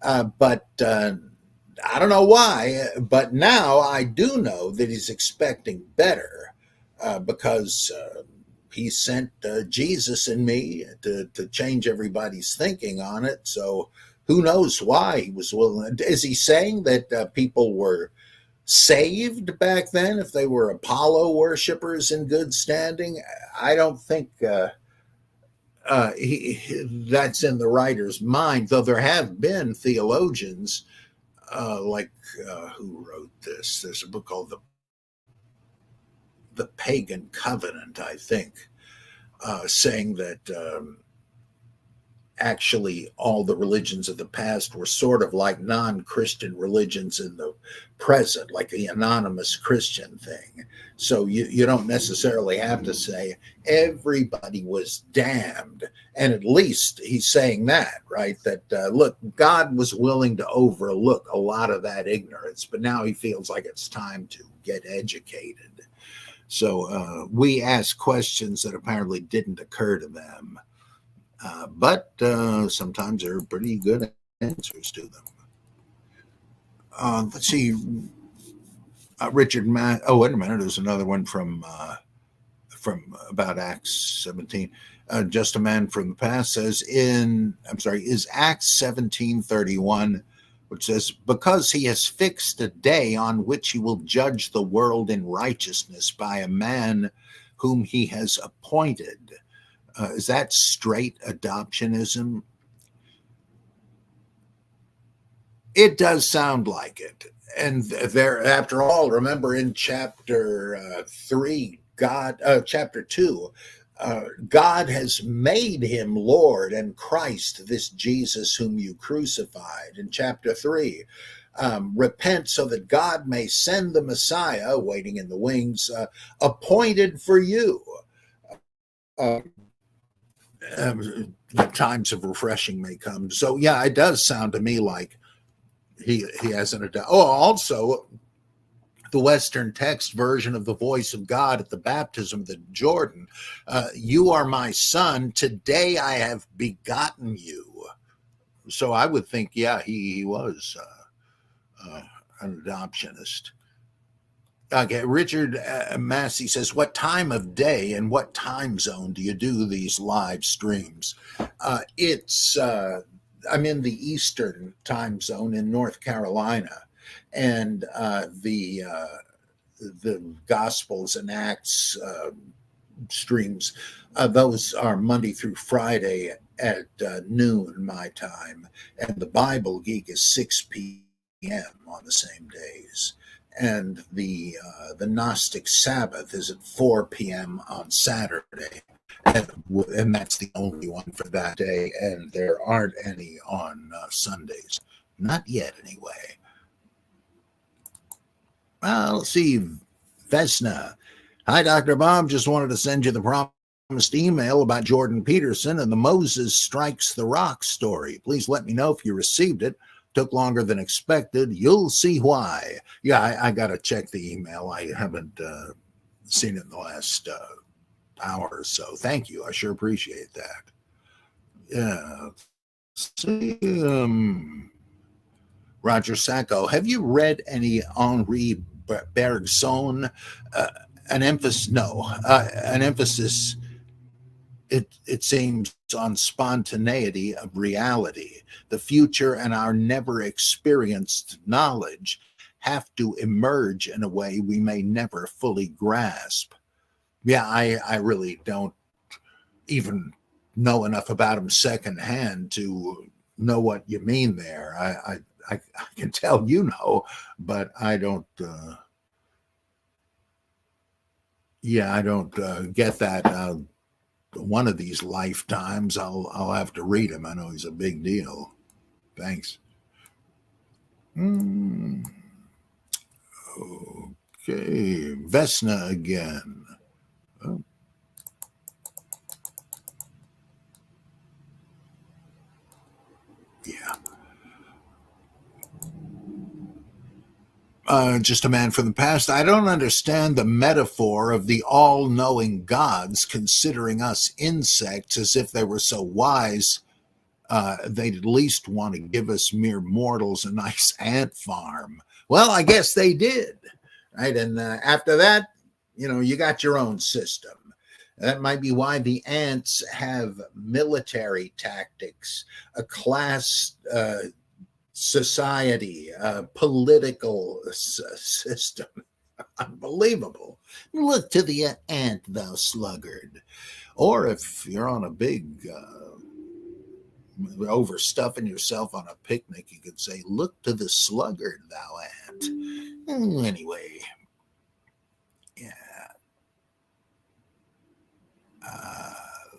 But I don't know why, but now I do know that he's expecting better because he sent Jesus and me to change everybody's thinking on it. So who knows why he was willing? Is he saying that people were saved back then if they were Apollo worshippers in good standing? I don't think that's in the writer's mind, though there have been theologians like who wrote this? There's a book called the Pagan Covenant, I think, saying that actually all the religions of the past were sort of like non-Christian religions in the present, like the anonymous Christian thing. So you don't necessarily have to say everybody was damned. And at least he's saying that, right? That, look, God was willing to overlook a lot of that ignorance, but now he feels like it's time to get educated. So we ask questions that apparently didn't occur to them. But sometimes there are pretty good answers to them. Let's see, Richard. Oh, wait a minute. There's another one from about Acts 17. Just a Man from the Past says is Acts 17:31, which says, because he has fixed a day on which he will judge the world in righteousness by a man whom he has appointed. Is that straight adoptionism? It does sound like it. And there, after all, remember in chapter 3, chapter 2, God has made him Lord and Christ, this Jesus whom you crucified. In chapter 3, repent so that God may send the Messiah, waiting in the wings, appointed for you. Uh, Times of refreshing may come. So, yeah, it does sound to me like he hasn't adopted. Oh, also the Western text version of the voice of God at the baptism of the Jordan. You are my son. Today I have begotten you. So I would think, yeah, he was an adoptionist. Okay, Richard Massey says, what time of day and what time zone do you do these live streams? I'm in the Eastern time zone in North Carolina, and the Gospels and Acts streams, those are Monday through Friday at noon my time, and the Bible Geek is 6 p.m. on the same days. And the Gnostic Sabbath is at 4 p.m. on Saturday, and that's the only one for that day. And there aren't any on Sundays, not yet, anyway. Well, let's see, Vesna. Hi, Dr. Bob. Just wanted to send you the promised email about Jordan Peterson and the Moses Strikes the Rock story. Please let me know if you received it. Took longer than expected. You'll see why. Yeah, I got to check the email. I haven't seen it in the last hour or so. Thank you. I sure appreciate that. Yeah. See, Roger Sacco, have you read any Henri Bergson? An emphasis, no, an emphasis. It seems on spontaneity of reality. The future and our never experienced knowledge have to emerge in a way we may never fully grasp. Yeah, I really don't even know enough about him secondhand to know what you mean there. I can tell you know, but I don't. I don't get that. One of these lifetimes, I'll have to read him. I know he's a big deal. Thanks. Okay, Vesna again. Oh, yeah. Just a man from the past. I don't understand the metaphor of the all knowing gods considering us insects as if they were so wise. They'd at least want to give us mere mortals a nice ant farm. Well, I guess they did. Right. And after that, you got your own system. That might be why the ants have military tactics, a class society, political system. Unbelievable. Look to the ant, thou sluggard. Or if you're on a big overstuffing yourself on a picnic, you could say, look to the sluggard, thou ant. Anyway, yeah.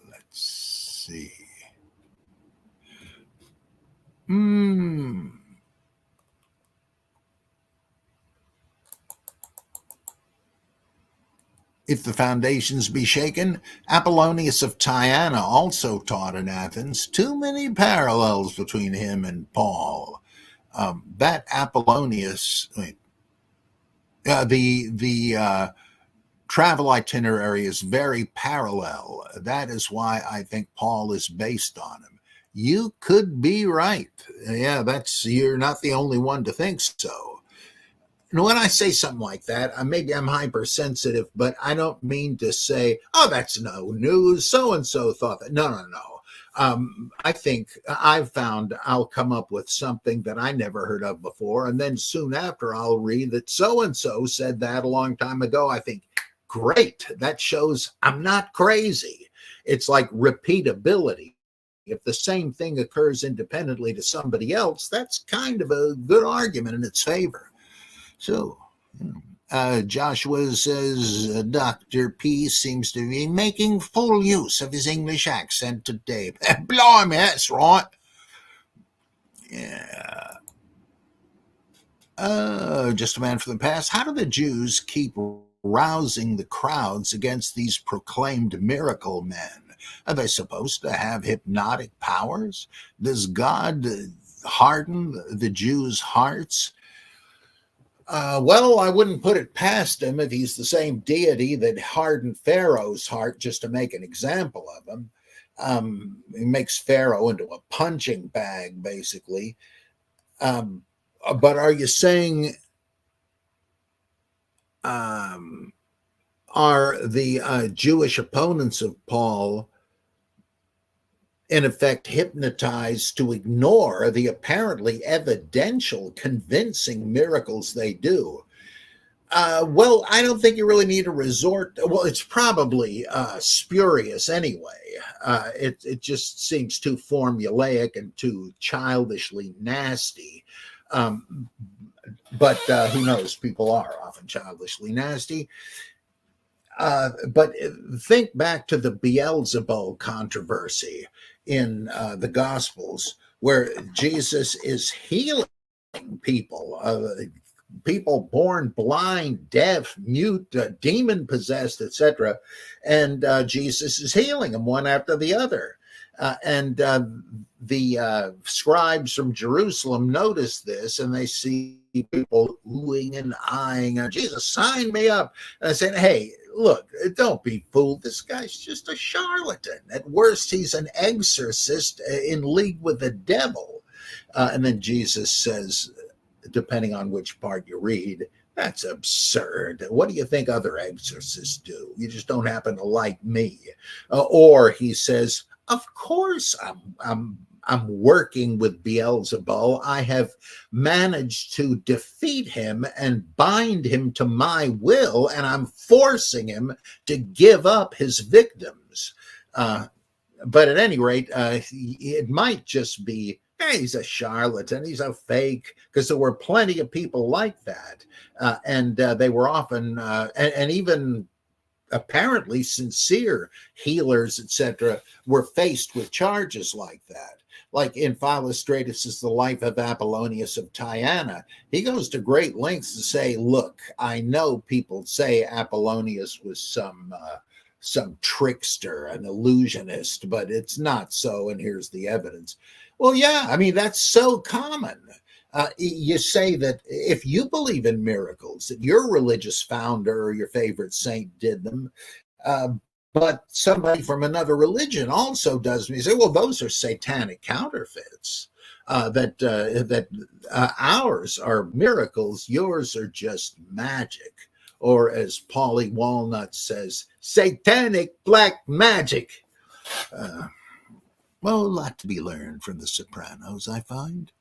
Let's see. If the foundations be shaken, Apollonius of Tyana also taught in Athens. Too many parallels between him and Paul. That Apollonius, the travel itinerary is very parallel. That is why I think Paul is based on him. You could be right. Yeah, you're not the only one to think so. And when I say something like that, maybe I'm hypersensitive, but I don't mean to say, oh, that's no news. So and so thought that. No, no, no. I think I've found I'll come up with something that I never heard of before. And then soon after, I'll read that so and so said that a long time ago. I think, great. That shows I'm not crazy. It's like repeatability. If the same thing occurs independently to somebody else, that's kind of a good argument in its favor. So, Joshua says Dr. P seems to be making full use of his English accent today. Blimey, that's right. Yeah. Just a man from the past. How do the Jews keep rousing the crowds against these proclaimed miracle men? Are they supposed to have hypnotic powers? Does God harden the Jews' hearts? Well, I wouldn't put it past him if he's the same deity that hardened Pharaoh's heart just to make an example of him. He makes Pharaoh into a punching bag, basically. But are you saying are the Jewish opponents of Paul in effect hypnotized to ignore the apparently evidential, convincing miracles they do? Well, I don't think you really need to resort. Well, it's probably spurious anyway. It just seems too formulaic and too childishly nasty. But who knows? People are often childishly nasty. But think back to the Beelzebul controversy in the Gospels, where Jesus is healing people, people born blind, deaf, mute, demon possessed, etc. And Jesus is healing them one after the other. And the scribes from Jerusalem notice this, and they see people oohing and eyeing. Jesus, sign me up. And I said, hey, look, don't be fooled. This guy's just a charlatan. At worst, he's an exorcist in league with the devil. And then Jesus says, depending on which part you read, that's absurd. What do you think other exorcists do? You just don't happen to like me. Or he says, of course I'm working with Beelzebul. I have managed to defeat him and bind him to my will, and I'm forcing him to give up his victims. But at any rate, it might just be, hey, he's a charlatan, he's a fake, because there were plenty of people like that. And they were often, and even apparently sincere healers, etc., were faced with charges like that. Like in Philostratus' The Life of Apollonius of Tyana, he goes to great lengths to say, look, I know people say Apollonius was some some trickster, an illusionist, but it's not so, and here's the evidence. Well, yeah, I mean, that's so common. You say that if you believe in miracles, that your religious founder or your favorite saint did them, uh, but somebody from another religion also does them. You say, well, those are satanic counterfeits. That ours are miracles, yours are just magic. Or as Paulie Walnut says, satanic black magic. Well, a lot to be learned from the Sopranos, I find.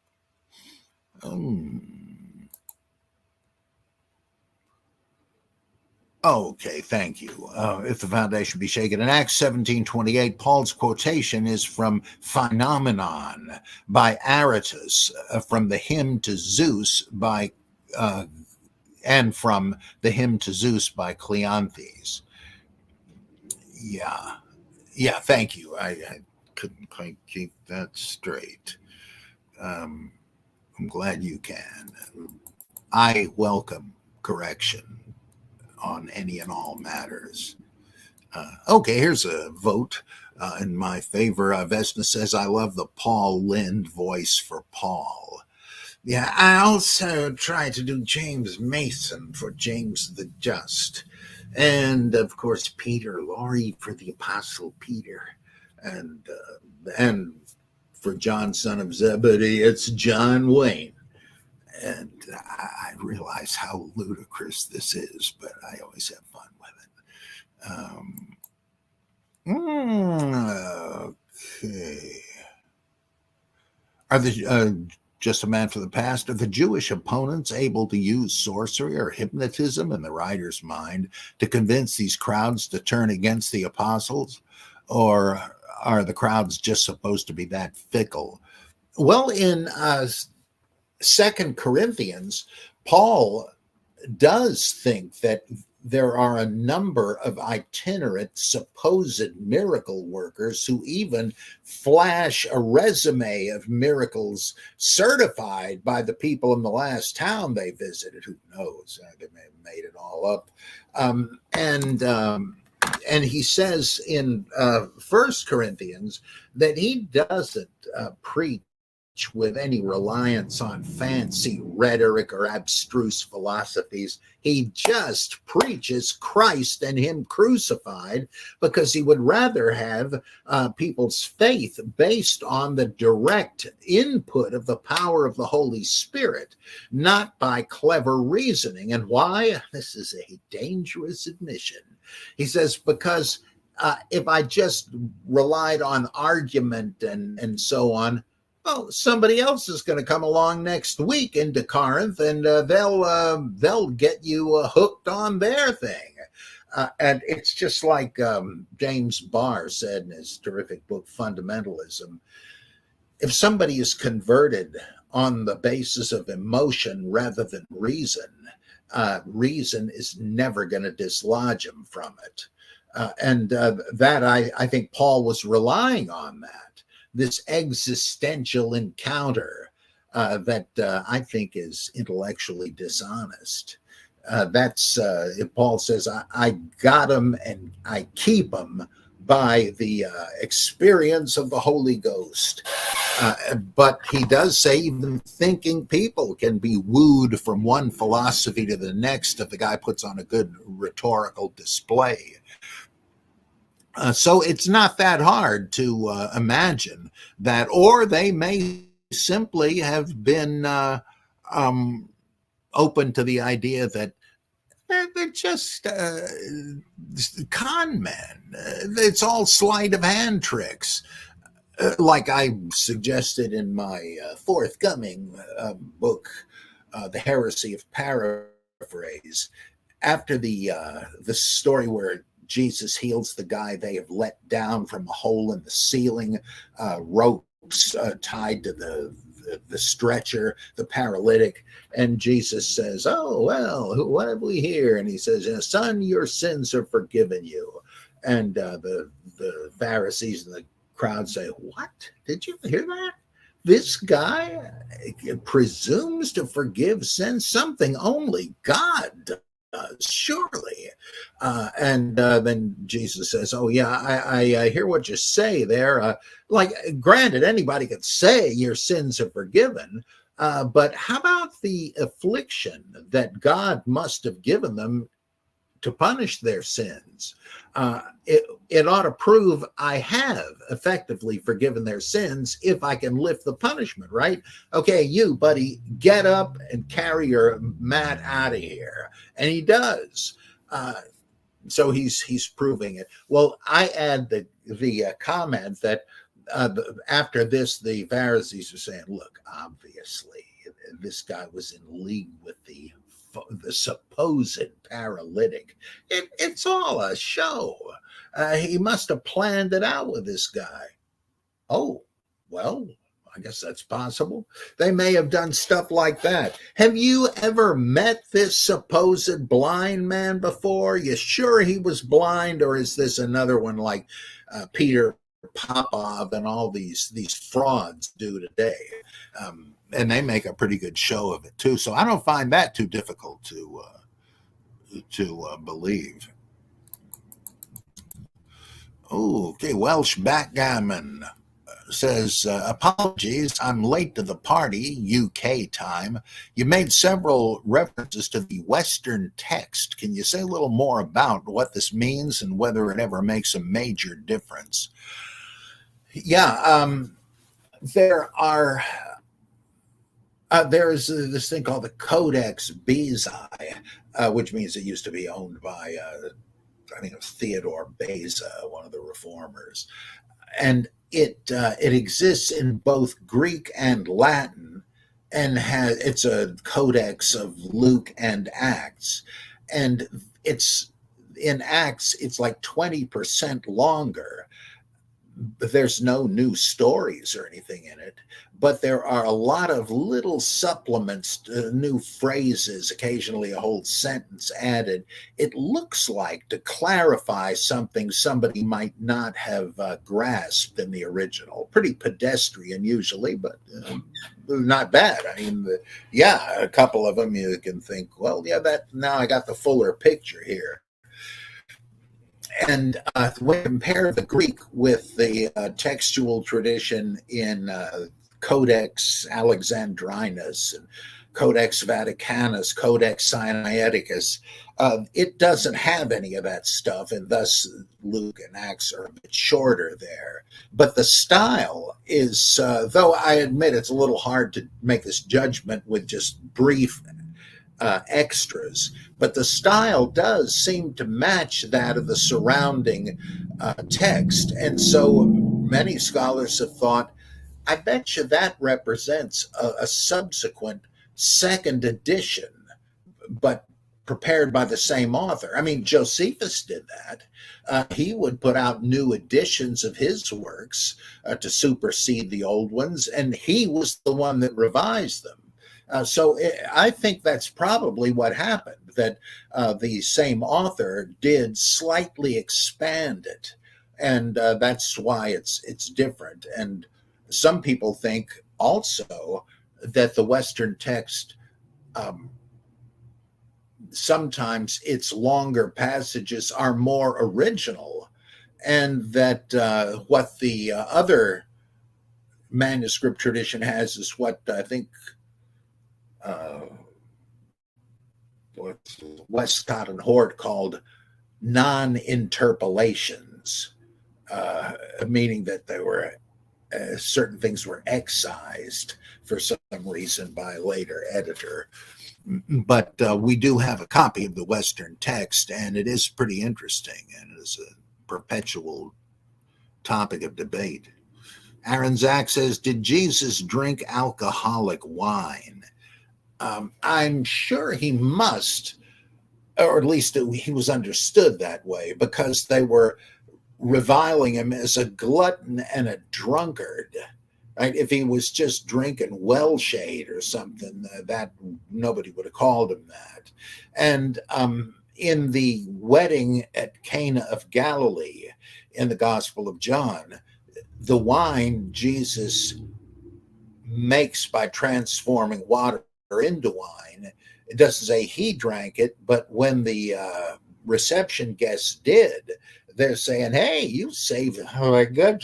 Okay, thank you. If the foundation be shaken. In Acts 17:28, Paul's quotation is from Phenomenon by Aratus, from the hymn to Zeus by and from the hymn to Zeus by Cleanthes. Yeah. Yeah, thank you. I couldn't quite keep that straight. I'm glad you can. I welcome correction on any and all matters. Okay, here's a vote in my favor. Vesna says, I love the Paul Lynde voice for Paul. Yeah, I also try to do James Mason for James the Just. And of course, Peter Lorre for the Apostle Peter. And for John, son of Zebedee, it's John Wayne. And I realize how ludicrous this is, but I always have fun with it. Okay. Are the just a man for the past? Are the Jewish opponents able to use sorcery or hypnotism in the writer's mind to convince these crowds to turn against the apostles? Or are the crowds just supposed to be that fickle? Well, in 2 Corinthians, Paul does think that there are a number of itinerant supposed miracle workers who even flash a resume of miracles certified by the people in the last town they visited. Who knows? They may have made it all up. And he says in 1 Corinthians that he doesn't preach with any reliance on fancy rhetoric or abstruse philosophies. He just preaches Christ and him crucified because he would rather have people's faith based on the direct input of the power of the Holy Spirit, not by clever reasoning. And why? This is a dangerous admission. He says, because if I just relied on argument and so on, well, somebody else is going to come along next week into Corinth, and they'll get you hooked on their thing. And it's just like James Barr said in his terrific book, Fundamentalism. If somebody is converted on the basis of emotion rather than reason, reason is never going to dislodge them from it. That I think Paul was relying on that. This existential encounter that I think is intellectually dishonest. That's Paul says, I got them and I keep them by the experience of the Holy Ghost. But he does say even thinking people can be wooed from one philosophy to the next if the guy puts on a good rhetorical display. So it's not that hard to imagine that, or they may simply have been open to the idea that they're just con men. It's all sleight of hand tricks. Like I suggested in my forthcoming book, The Heresy of Paraphrase, after the story where Jesus heals the guy they have let down from a hole in the ceiling, ropes tied to the stretcher, the paralytic, and Jesus says, oh, well, what have we here? And he says, son, your sins are forgiven you. And the Pharisees and the crowd say, what? Did you hear that? This guy presumes to forgive sins, something only God surely. And then Jesus says, "Oh yeah, I hear what you say there. Like, granted, anybody could say your sins are forgiven, but how about the affliction that God must have given them to punish their sins? It ought to prove I have effectively forgiven their sins if I can lift the punishment, right? Okay, you, buddy, get up and carry your mat out of here." And he does. So he's proving it. Well, I add the comment that after this, the Pharisees are saying, "Look, obviously, this guy was in league with the supposed paralytic. It's all a show. He must have planned it out with this guy." Oh, well, I guess that's possible. They may have done stuff like that. Have you ever met this supposed blind man before? You sure he was blind, or is this another one like Peter Popov and all these frauds do today? And they make a pretty good show of it too. So I don't find that too difficult to believe. Oh, okay. Welsh Backgammon says, "Apologies, I'm late to the party, UK time. You made several references to the Western text. Can you say a little more about what this means and whether it ever makes a major difference?" Yeah, there's this thing called the Codex Bezae, which means it used to be owned by, I think it was Theodore Beza, one of the reformers, and it exists in both Greek and Latin, and it's a codex of Luke and Acts, and it's in Acts it's like 20% longer. There's no new stories or anything in it, but there are a lot of little supplements, new phrases, occasionally a whole sentence added. It looks like to clarify something somebody might not have grasped in the original. Pretty pedestrian usually, but not bad. I mean, yeah, a couple of them you can think, well, yeah, that now I got the fuller picture here. And when you compare the Greek with the textual tradition in Codex Alexandrinus and Codex Vaticanus, Codex Sinaiticus, it doesn't have any of that stuff, and thus Luke and Acts are a bit shorter there. But the style is, though I admit it's a little hard to make this judgment with just brief extras, but the style does seem to match that of the surrounding text. And so many scholars have thought, I bet you that represents a subsequent second edition, but prepared by the same author. I mean, Josephus did that. He would put out new editions of his works to supersede the old ones, and he was the one that revised them. So I think that's probably what happened, that the same author did slightly expand it, and that's why it's different. And some people think also that the Western text, sometimes its longer passages are more original, and that what the other manuscript tradition has is what I think what Westcott and Hort called non-interpolations, meaning that there were certain things were excised for some reason by a later editor. But we do have a copy of the Western text, and it is pretty interesting, and it is a perpetual topic of debate. Aaron Zach says, "Did Jesus drink alcoholic wine?" I'm sure he must, or at least he was understood that way, because they were reviling him as a glutton and a drunkard. Right? If he was just drinking Welshade or something, that nobody would have called him that. And in the wedding at Cana of Galilee, in the Gospel of John, the wine Jesus makes by transforming water into wine. It doesn't say he drank it, but when the reception guests did, they're saying, "Hey, you saved the good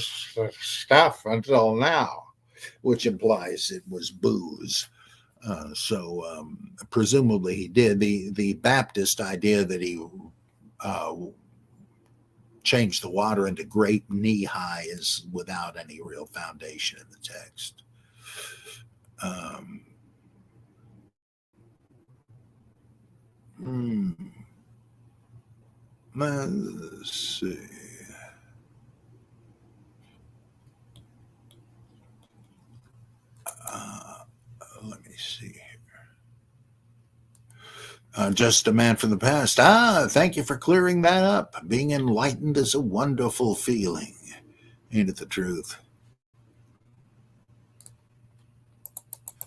stuff until now," which implies it was booze. Presumably he did. The Baptist idea that he uh, changed the water into grape knee high is without any real foundation in the text. Hmm. Let's see. Let me see. Just a man from the past. Thank you for clearing that up. Being enlightened is a wonderful feeling. Ain't it the truth?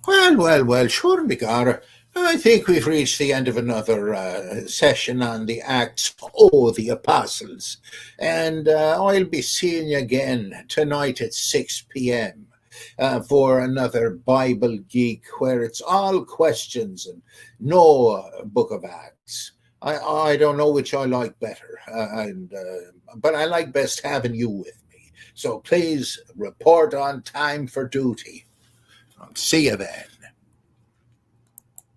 Well, sure, Migar. I think we've reached the end of another session on the Acts of the Apostles. And I'll be seeing you again tonight at 6 p.m. For another Bible Geek where it's all questions and no Book of Acts. I don't know which I like better, but I like best having you with me. So please report on time for duty. I'll see you then.